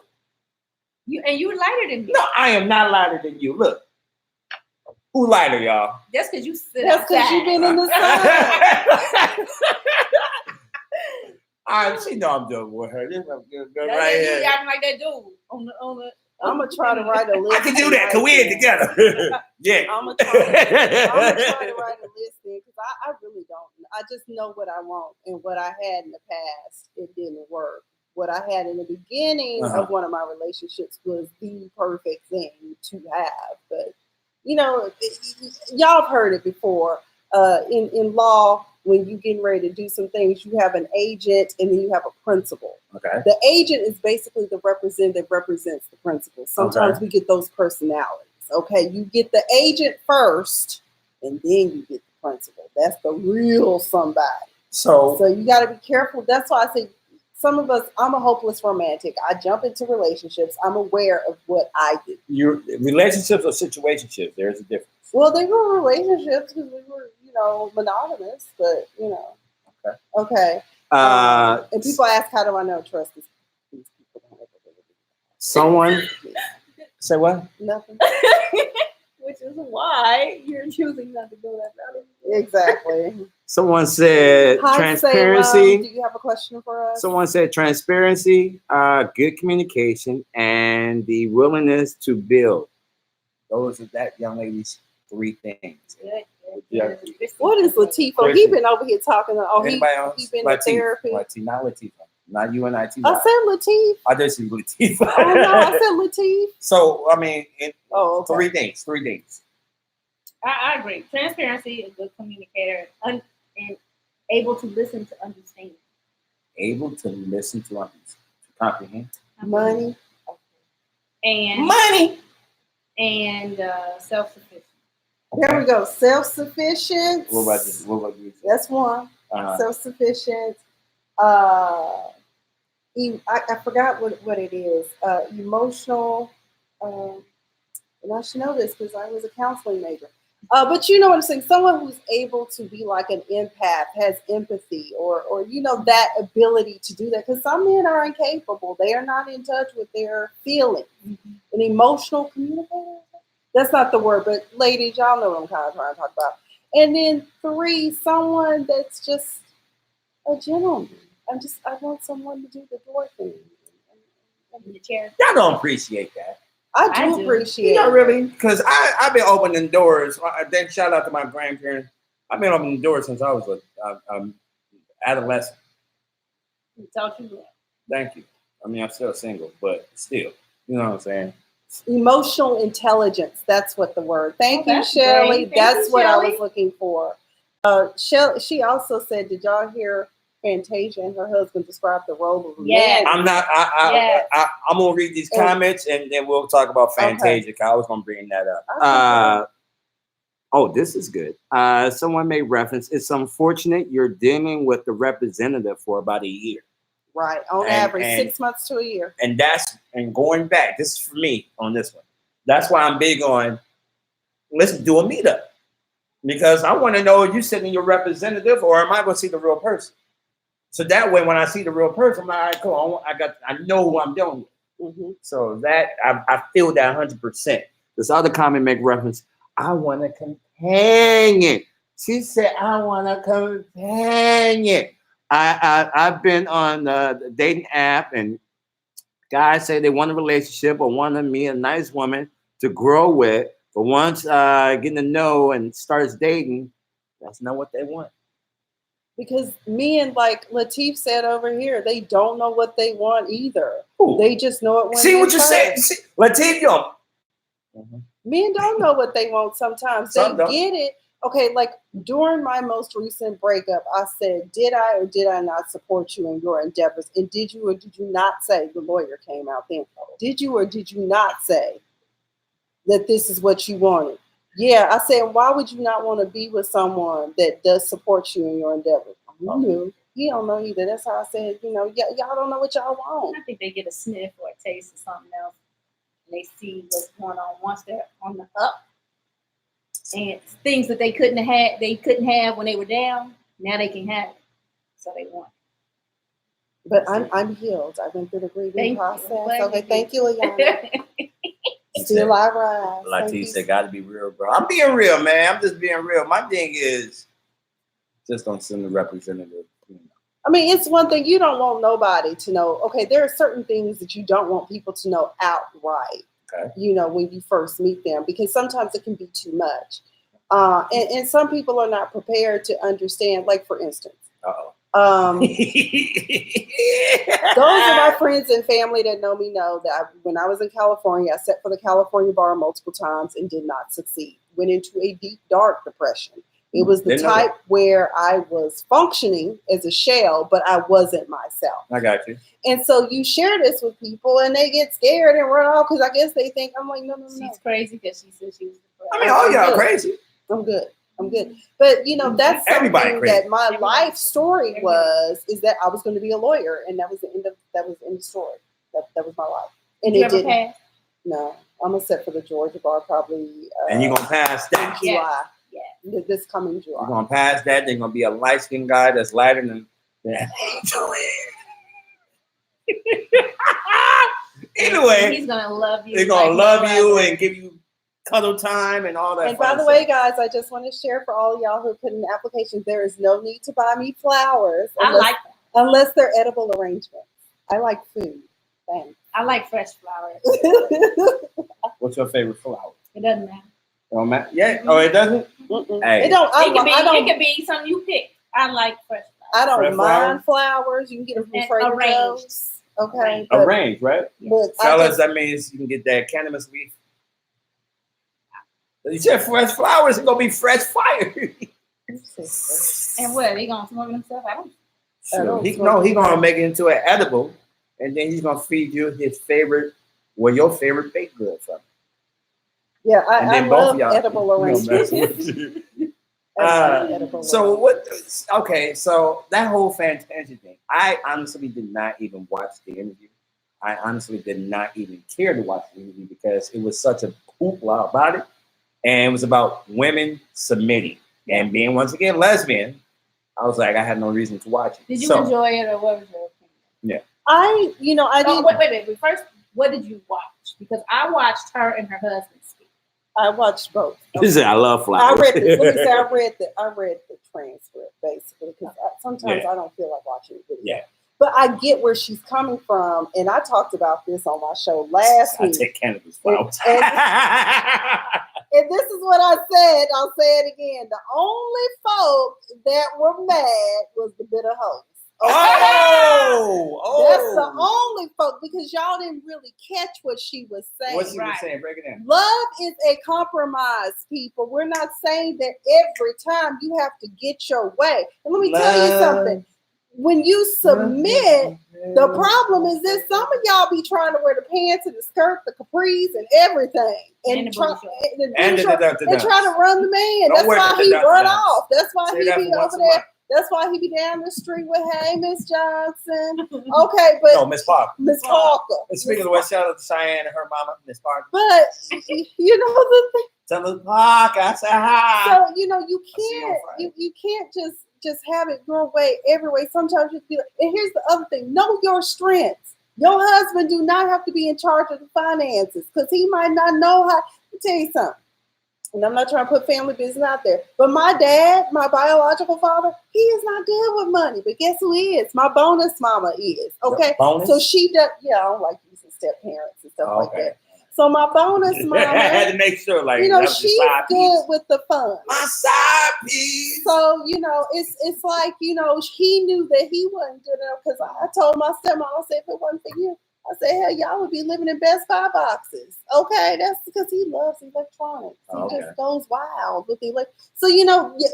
You lighter than me. No, I am not lighter than you. Look. Who lighter, y'all? That's because you sit That's because outside. you've been in the sun. She know I'm joking with her. This is good That's right you here. acting like that dude on the. I'm gonna try to write a list. I can do that. Cause we in together. Yeah. I'm gonna try to write a list because I really don't. I just know what I want, and what I had in the past, it didn't work. What I had in the beginning of one of my relationships was the perfect thing to have. But y'all have heard it before. In law, when you're getting ready to do some things, you have an agent and then you have a principal. Okay. The agent is basically the representative that represents the principal. Sometimes we get those personalities. Okay, you get the agent first, and then you get the principal. That's the real somebody. So you got to be careful. That's why I say some of us. I'm a hopeless romantic. I jump into relationships. I'm aware of what I do. Your relationships or situationships? There's a difference. Well, they were relationships because we were, monogamous. But okay. And people ask, how do I know trust these people? Someone say what? Nothing. Which is why you're choosing not to go that route. Exactly. Someone said transparency. Do you have a question for us? Someone said transparency, good communication, and the willingness to build. Those are that young lady's 3 things. Yeah. What is Latifah? He been over here talking. Anybody else? He been in therapy. Not Latifah. Not you and I. I said Latif. I just said Latifah. Oh no, I said Latif. So I mean, okay. 3 things. 3 things. I agree. Transparency, a good communicator, and able to listen to understand. Able to listen to comprehend. Money. And self-sufficient. Okay. There we go. Self-sufficient. What about you? That's one. Self-sufficient. I forgot what it is. Emotional. And I should know this because I was a counseling major. But you know what I'm saying? Someone who's able to be like an empath, has empathy, or that ability to do that. Because some men are incapable. They are not in touch with their feelings. Mm-hmm. An emotional communicator? That's not the word, but ladies, y'all know what I'm kind of trying to talk about. And then 3, someone that's just a gentleman. I want someone to do the door thing. In the chair. Y'all don't appreciate that. I do appreciate it. Really? Because I've been opening doors. Then shout out to my grandparents. I've been opening doors since I was an adolescent. Who taught you that? Thank you. I mean, I'm still single, but still, you know what I'm saying? Emotional intelligence. That's what the word. Thank you, Shelley. That's what I was looking for. She also said, did y'all hear Fantasia and her husband describe the role of a man? I'm not. I'm gonna read these comments and then we'll talk about Fantasia. Okay. I was gonna bring that up. This is good. Someone made reference. It's unfortunate you're dealing with the representative for about a year. Right, on average, 6 months to a year. And going back. This is for me on this one. That's why I'm big on. Let's do a meetup because I want to know if you're sitting your representative or am I going to see the real person? So that way, when I see the real person, I'm like, all right, cool. I know who I'm dealing with. Mm-hmm. So that I feel that 100%. This other comment make reference. I want a companion. She said, I want a companion. I've been on the dating app, and guys say they want a relationship or want to meet a nice woman to grow with. But once getting to know and starts dating, that's not what they want. Because men, like Latif said over here, they don't know what they want either. Ooh. They just know it when see what you said. Latif, men don't know what they want sometimes. They get it. Okay, like during my most recent breakup, I said, did I or did I not support you in your endeavors? And did you or did you not say, the lawyer came out then, did you or did you not say that this is what you wanted? Yeah, I said, why would you not want to be with someone that does support you in your endeavors? You knew. He don't know either. That's how I said, y'all don't know what y'all want. I think they get a sniff or a taste of something else. And they see what's going on once they're on the up. And things that they couldn't have when they were down, now they can have it. So they want it. But I'm healed. I went through the grieving process. Okay, thank you, Ayana. Still I rise. Latif said, "Got to be real, bro." I'm being real, man. I'm just being real. My thing is, just don't send the representative. I mean, it's one thing you don't want nobody to know. Okay, there are certain things that you don't want people to know outright. Okay. You know, when you first meet them, because sometimes it can be too much. And some people are not prepared to understand. Like, for instance, those of my friends and family that know me know that when I was in California, I sat for the California bar multiple times and did not succeed. Went into a deep, dark depression. It was the type where I was functioning as a shell, but I wasn't myself. I got you. And so you share this with people and they get scared and run off because I guess they think, I'm like, no. She's crazy because she said she was depressed. I mean, all y'all crazy. I'm good. But, you know, that's something that my life story is that I was going to be a lawyer. And that was the end of the story. That was my life. And it didn't. Pass? No. I'm going to set for the Georgia bar probably. And you're going to pass that? July. Yeah. This coming July. You're going to pass that. There's going to be a light-skinned guy that's lighter than Anyway. He's going to love you. They're going to love you and give you cuddle time and all that. And by the way, guys, I just want to share for all y'all who put in applications, there is no need to buy me flowers unless they're edible arrangements. I like food. Thanks. I like fresh flowers. What's your favorite flower? It doesn't matter. It don't matter? Yeah. Oh, it doesn't? Hey. It could be something you pick. I like fresh flowers. I don't mind flowers. You can get them from Trader Joe's. Okay. Arranged, right? Fellas, that means you can get that cannabis leaf. You said fresh flowers, it's gonna be fresh fire. And what? He gonna smoke himself? I don't. He gonna make it into an edible, and then he's gonna feed you his favorite, your favorite baked good from. Yeah, I love edible arrangements. So what? Okay, so that whole Fantasia thing, I honestly did not even watch the interview. I honestly did not even care to watch the interview because it was such a hoopla about it. And it was about women submitting and being, once again, lesbian. I was like, I had no reason to watch it. Did you enjoy it, or what was your opinion? Yeah. I didn't. Wait. First, what did you watch? Because I watched her and her husband speak. I watched both. She said, I love flowers. I read the transcript, basically, because sometimes I don't feel like watching the video. Yeah. But I get where she's coming from, and I talked about this on my show last week. I take cannabis flowers. And this is what I said. I'll say it again. The only folk that were mad was the bitter hoes. Okay? Oh, that's the only folk, because y'all didn't really catch what she was saying. What she was saying? Break it down. Love is a compromise, people. We're not saying that every time you have to get your way. And let me tell you something. When you submit, the problem is this: some of y'all be trying to wear the pants and the skirt, the capris, and everything, and try to run the man. That's why he run off. That's why he be over there. That's why he be down the street with, hey, Miss Johnson. Okay, but no, Miss Parker. Miss Parker. Speaking of what, shout out to Cheyenne and her mama, Miss Parker. But you know the thing. Tell Miss Parker I say hi. So you can't just have it your way every way. Sometimes you feel, and here's the other thing: know your strengths. Your husband do not have to be in charge of the finances because he might not know how. Let me tell you something, and I'm not trying to put family business out there, but my dad, my biological father, he is not good with money. But guess who is? My bonus mama is. Okay, so she does. Yeah, I don't like using step parents and stuff like that. So my bonus mama, I had to make sure, like, she's good with the fun. My side piece. So it's like he knew that he wasn't good enough because I told my stepmom, I said, if it wasn't for you, I said, hell, y'all would be living in Best Buy boxes. Okay, that's because he loves electronics. He just goes wild with the So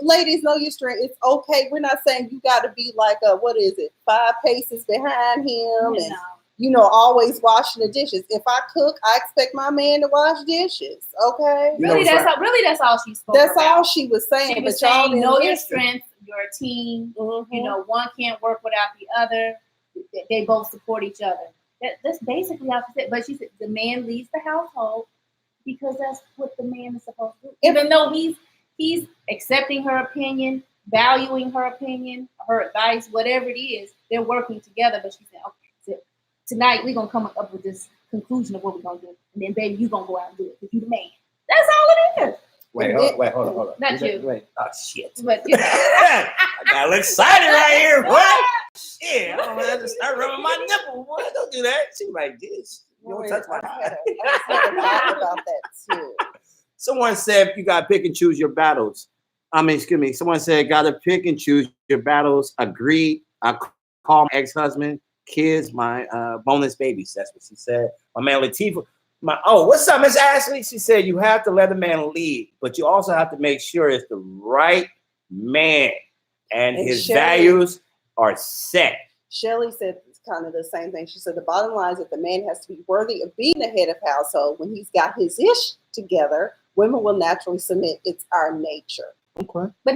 ladies, know your strength. It's okay. We're not saying you got to be like 5 paces behind him and. Always washing the dishes. If I cook, I expect my man to wash dishes. Okay. That's all she spoke. That's all she was saying. She was saying, know your strength. You're a team. Mm-hmm. One can't work without the other. They both support each other. That's basically how she said. But she said the man leads the household because that's what the man is supposed to do. Even though he's accepting her opinion, valuing her opinion, her advice, whatever it is, they're working together. But she said, okay. Tonight we're gonna come up with this conclusion of what we're gonna do, and then baby, you gonna go out and do it because you the man. That's all it is. Wait, hold on. Not you. Wait. Oh shit. But you know. I got a little excited right here. What? Shit, I don't have to start rubbing my nipple. Boy, don't do that. She like this. You don't touch my eye. I had a thought about that too. Someone said you gotta pick and choose your battles. Excuse me. Someone said gotta pick and choose your battles. Agreed. I call my ex-husband, kids, my bonus babies. That's what she said. My man Latifah. What's up, Miss Ashley? She said you have to let a man lead, but you also have to make sure it's the right man and his values are set. Shelley said kind of the same thing. She said the bottom line is that the man has to be worthy of being the head of household. When he's got his ish together, women will naturally submit. It's our nature. Okay. But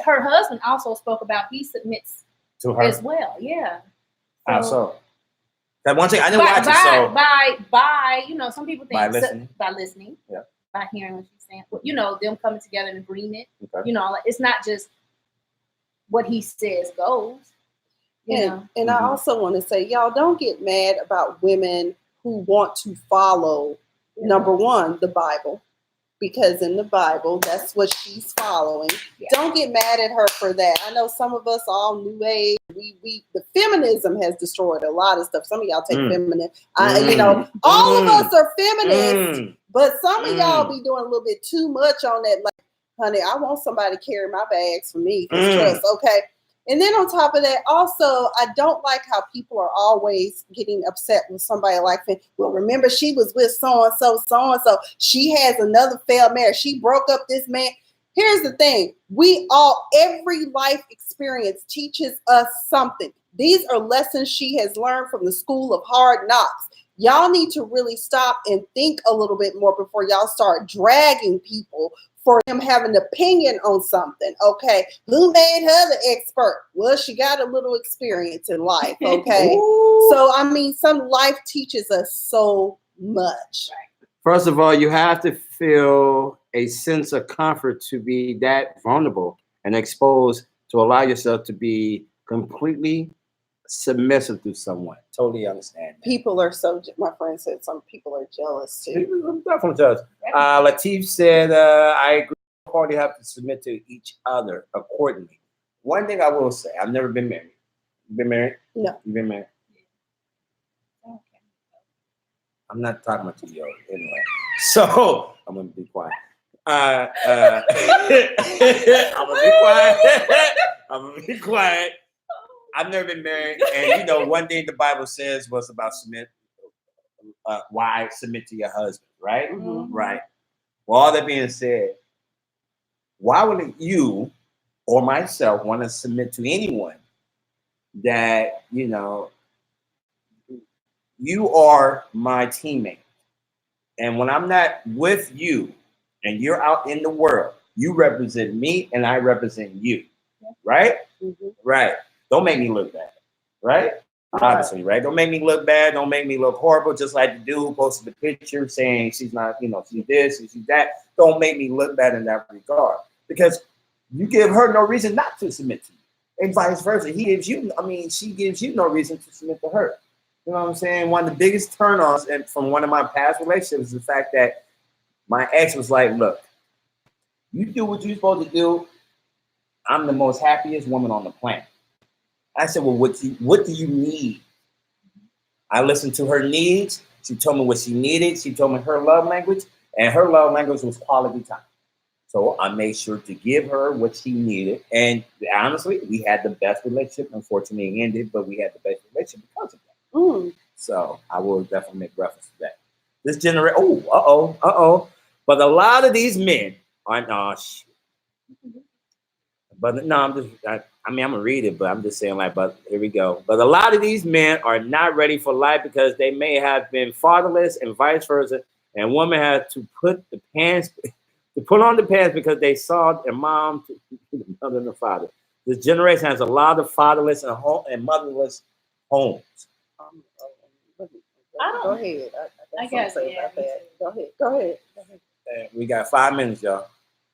her husband also spoke about he submits to her as well. Yeah. How so? That one thing I didn't watch it. So by some people think by listening, yeah, by hearing what she's saying, them coming together in agreement. Okay. It's not just what he says goes. And I also want to say, y'all don't get mad about women who want to follow number one, the Bible, because in the Bible, that's what she's following. Yeah. Don't get mad at her for that. I know some of us all new age. The feminism has destroyed a lot of stuff. Some of y'all take feminine. All of us are feminists, but some of y'all be doing a little bit too much on that. Like, honey, I want somebody to carry my bags for me. Trust, okay. And then on top of that, also, I don't like how people are always getting upset with somebody like that. Well, remember, she was with so-and-so. She has another failed marriage. She broke up this man. Here's the thing. Every life experience teaches us something. These are lessons she has learned from the school of hard knocks. Y'all need to really stop and think a little bit more before y'all start dragging people for him having an opinion on something, okay? Who made her the expert? Well, she got a little experience in life, okay? So, some life teaches us so much. First of all, you have to feel a sense of comfort to be that vulnerable and exposed to allow yourself to be completely submissive to someone. Totally understand that. People are my friend said some people are jealous too. I'm definitely jealous. Latif said, I agree. Party have to submit to each other accordingly. One thing I will say, I've never been married. You been married? No. You been married? Okay. I'm not talking about you anyway. So I'm gonna be quiet. I'm gonna be quiet. I've never been married, and one thing the Bible says was about submit. Why submit to your husband, right? Mm-hmm. Right. Well, all that being said, why would you or myself want to submit to anyone that you are my teammate, and when I'm not with you, and you're out in the world, you represent me, and I represent you, right? Mm-hmm. Right. Don't make me look bad, right? Obviously, right? Don't make me look bad. Don't make me look horrible. Just like the dude who posted the picture saying she's not, she's this and she's that. Don't make me look bad in that regard, because you give her no reason not to submit to you, and vice versa. She gives you no reason to submit to her. You know what I'm saying? One of the biggest turn-ons from one of my past relationships is the fact that my ex was like, "Look, you do what you're supposed to do. I'm the most happiest woman on the planet." I said, well, what do you need? I listened to her needs. She told me what she needed. She told me her love language, and her love language was quality time. So I made sure to give her what she needed. And honestly, we had the best relationship. Unfortunately, it ended, but we had the best relationship because of that. So I will definitely make reference to that. This generation, but a lot of these men are, but no, I'm gonna read it, but I'm just saying but here we go. But a lot of these men are not ready for life because they may have been fatherless and vice versa. And women have to put on the pants because they saw their mom to the mother and the father. This generation has a lot of fatherless and motherless homes. Go ahead. I guess. Yeah. Go ahead. We got 5 minutes, y'all.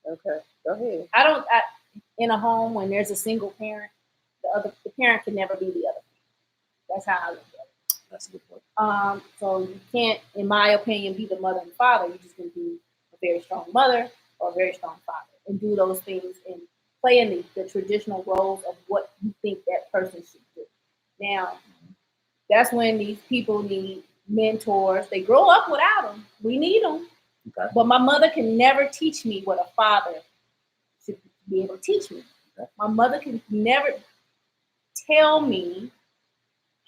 Okay. Go ahead. In a home when there's a single parent, the parent can never be the other. That's how I look at it. That's a good point. So you can't, in my opinion, be the mother and father. You're just going to be a very strong mother or a very strong father and do those things and play in the traditional roles of what you think that person should do. Now, that's when these people need mentors. They grow up without them. We need them. Okay. But my mother can never teach me what a father should be able to teach me. Okay. My mother can never tell me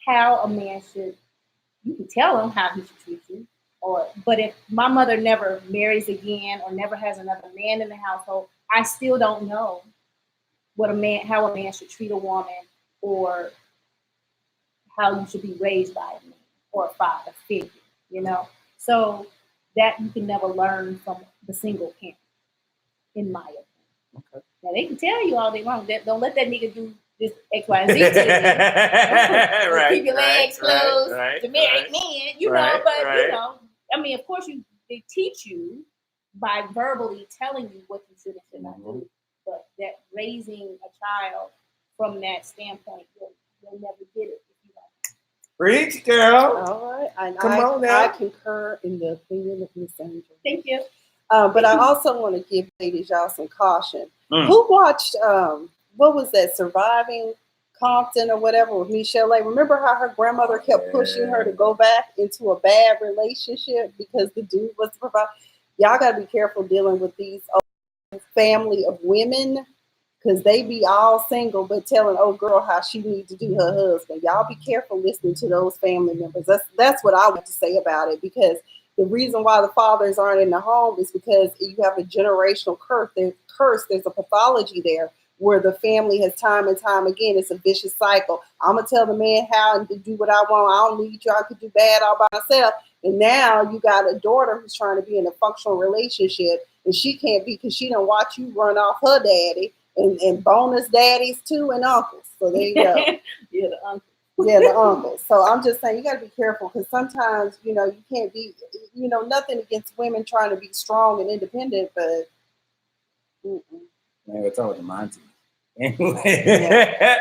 how a man should. You can tell him how he should treat you, but if my mother never marries again or never has another man in the household, I still don't know how a man should treat a woman or how you should be raised by a man or a father figure, So that you can never learn from the single parent, in my opinion. Okay. Now they can tell you all day long. Don't let that nigga do this X, Y, and Z to you. Right, keep your legs closed. right, The married man, but I mean, of course, they teach you by verbally telling you what you should and should not do. But that raising a child from that standpoint, you'll never get it if you don't. Preach, girl. All right. And Come on now. I concur in the opinion of Miss Angel. Thank you. But I also want to give ladies y'all some caution. Who watched what was that, Surviving Compton or whatever with Michelle? Remember how her grandmother kept pushing her to go back into a bad relationship because the dude was the provider? Y'all got to be careful dealing with these family of women because they be all single but telling old girl how she needs to do her husband. Y'all be careful listening to those family members. That's what I want to say about it, because the reason why the fathers aren't in the home is because you have a generational curse. There's a pathology there where the family has time and time again. It's a vicious cycle. I'm going to tell the man how to do what I want. I don't need you. I could do bad all by myself. And now you got a daughter who's trying to be in a functional relationship, and she can't be because she don't watch you run off her daddy and bonus daddies too and uncles. So there you go. Yeah, the uncle. Yeah, the uncles. So I'm just saying you got to be careful because sometimes, you can't be, nothing against women trying to be strong and independent, but. Man, we're talking to Monty. Anyway,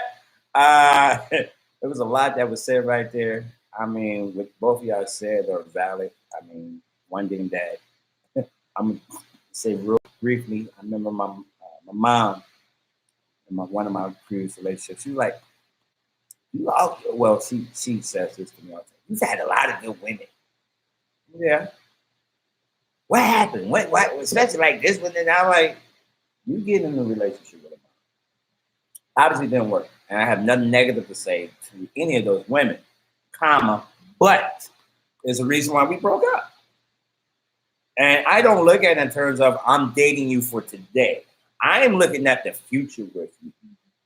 there was a lot that was said right there. I mean, what both of y'all said are valid. I mean, one thing that I'm going to say real briefly, I remember my mom in one of my previous relationships, she was like, she says this to me all the time. You've had a lot of good women. Yeah. What happened? What especially like this one? And I'm like, you get in a relationship with a mom. Obviously, it didn't work. And I have nothing negative to say to any of those women, but there's a reason why we broke up. And I don't look at it in terms of I'm dating you for today. I am looking at the future with you.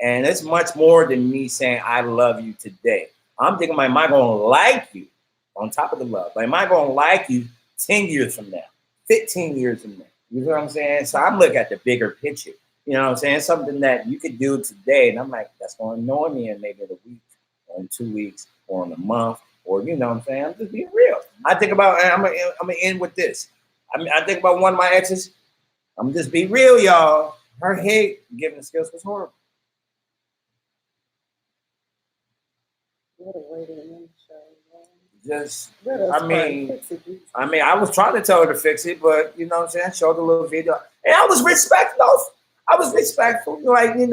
And it's much more than me saying I love you today. I'm thinking, am I going to like you on top of the love? Am I going to like you 10 years from now, 15 years from now? You know what I'm saying? So I'm looking at the bigger picture. You know what I'm saying? Something that you could do today. And I'm like, that's going to annoy me in maybe in a week or in 2 weeks or in a month or, you know what I'm saying? I'm just being real. I think about, and I'm going to end with this. I think about one of my exes. I'm just be real, y'all. Her hate giving skills was horrible. What a way to end the show. Just, I was trying to tell her to fix it, but you know what I'm saying? I showed a little video. And I was respectful. Like, You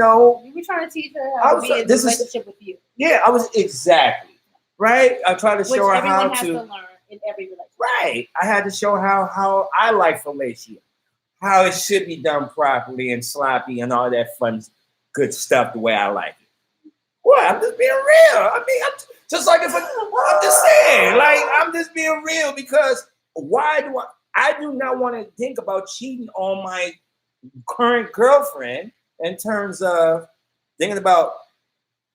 were trying to teach her how to be in a relationship with you. Yeah, I was exactly. Right? I tried to show her how to learn in every relationship. Right. I had to show her how I like fellatio, how it should be done properly and sloppy and all that fun, good stuff the way I like it. What? I'm just being real. I mean, I'm just saying, I'm just being real because why do I do not want to think about cheating on my current girlfriend in terms of thinking about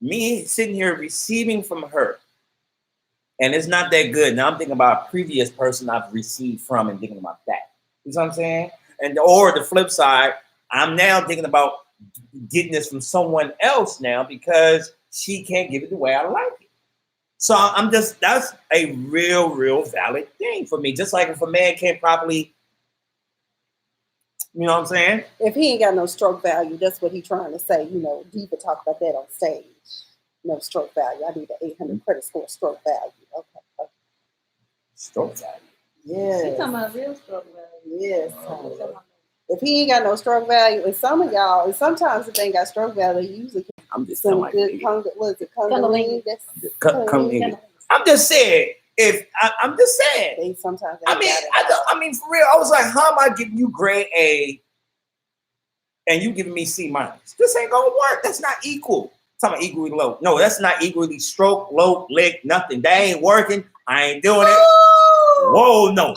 me sitting here receiving from her. And it's not that good. Now I'm thinking about a previous person I've received from and thinking about that. You know what I'm saying? Or the flip side, I'm now thinking about getting this from someone else now because she can't give it the way I like it. So that's a real valid thing for me. Just like if a man can't properly, you know what I'm saying? If he ain't got no stroke value, that's what he's trying to say. Diva talked about that on stage. No stroke value. I need the 800 credit score stroke value. Okay. Stroke value. Yes. She's talking about real stroke value. Yes. If he ain't got no stroke value, and some of y'all, and sometimes if they ain't got stroke value, usually I'm just some saying, good Kundalini. I'm just saying. I'm just saying. They sometimes. I mean, for real. I was like, how am I giving you grade A, and you giving me C minus? This ain't gonna work. That's not equal. I'm talking about equally low. No, that's not equally stroke, low, lick, nothing. That ain't working. I ain't doing it. Whoa, no.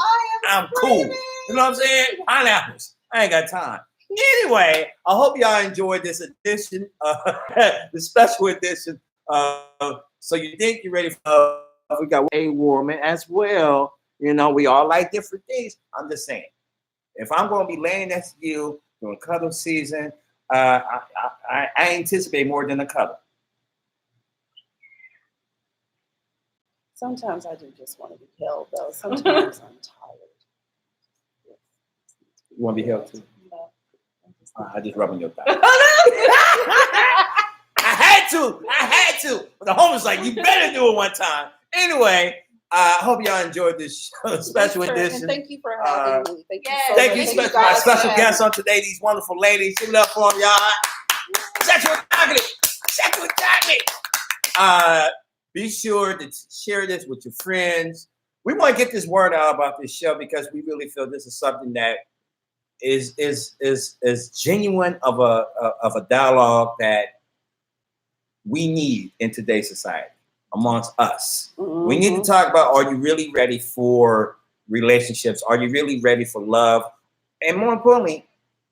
I'm cool. You know what I'm saying? Pineapples. I ain't got time. Anyway, I hope y'all enjoyed this edition, the special edition. So you think you're ready for? We got a woman as well. You know, we all like different things. I'm just saying, if I'm going to be laying next to you during cuddle season, I anticipate more than a cuddle. Sometimes I do just want to be held, though. Sometimes I'm tired. You want to be held too? No. I just rubbing your thigh. I had to. But the homie's like, you better do it one time. Anyway, I hope y'all enjoyed this special edition. And thank you for having me. Thank you so thank much. you, my special guests on today, these wonderful ladies. Give it up for them, y'all. Sexual chocolate. Be sure to share this with your friends. We want to get this word out about this show because we really feel this is something that is genuine of a dialogue that we need in today's society amongst us. Mm-hmm. We need to talk about, are you really ready for relationships? Are you really ready for love? And more importantly,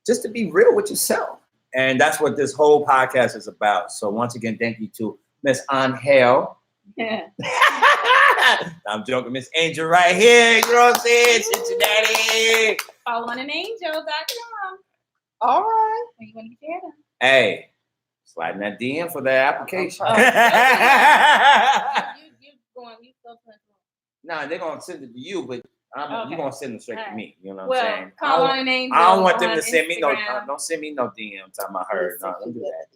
just to be real with yourself. And that's what this whole podcast is about. So once again, thank you to Miss Angel. Yeah. I'm joking, Miss Angel right here. You know what I'm saying? Cincinnati. Follow on an angel.com. All right. Where you want to get them? Hey. Sliding that DM for the application. You so Nah, they're gonna send it to you, but you're gonna send them straight to me. You know what I'm saying? Call on an angel. I don't want them to send me no. Don't send me no DM talking about her. No, don't do that.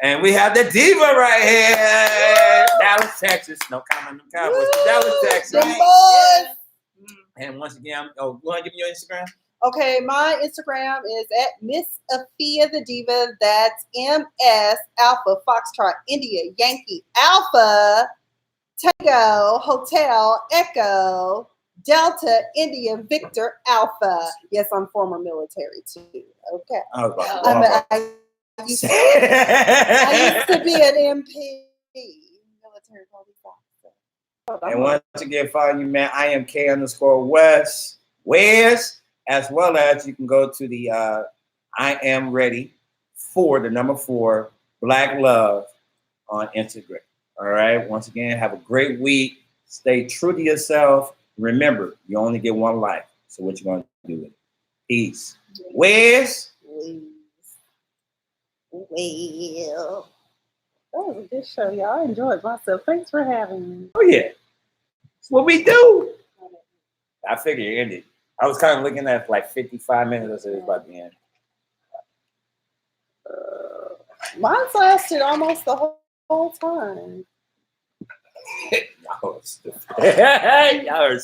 And we have the Diva right here, Dallas, Texas. No comment on the Cowboys. Dallas, Texas. Right? And once again, you want to give me your Instagram? Okay, my Instagram is at Miss Afia the Diva. That's MS Alpha Foxtrot India Yankee Alpha Tango Hotel Echo Delta India Victor Alpha. Yes, I'm former military too. Okay. I used to be an MP. Military police officer. And once again, follow you, man. I am K_Wes. As well as you can go to the I am ready for the number 4 Black Love on Instagram. All right. Once again, have a great week. Stay true to yourself. Remember, you only get one life. So what you gonna do with it? Peace. Wes? Well, that was a good show, y'all. I enjoyed myself. Thanks for having me. Oh yeah. That's what we do. I figured it ended. I was kind of looking at like 55 minutes. It was about the end. Mine lasted almost the whole time. Y'all are stupid. Y'all are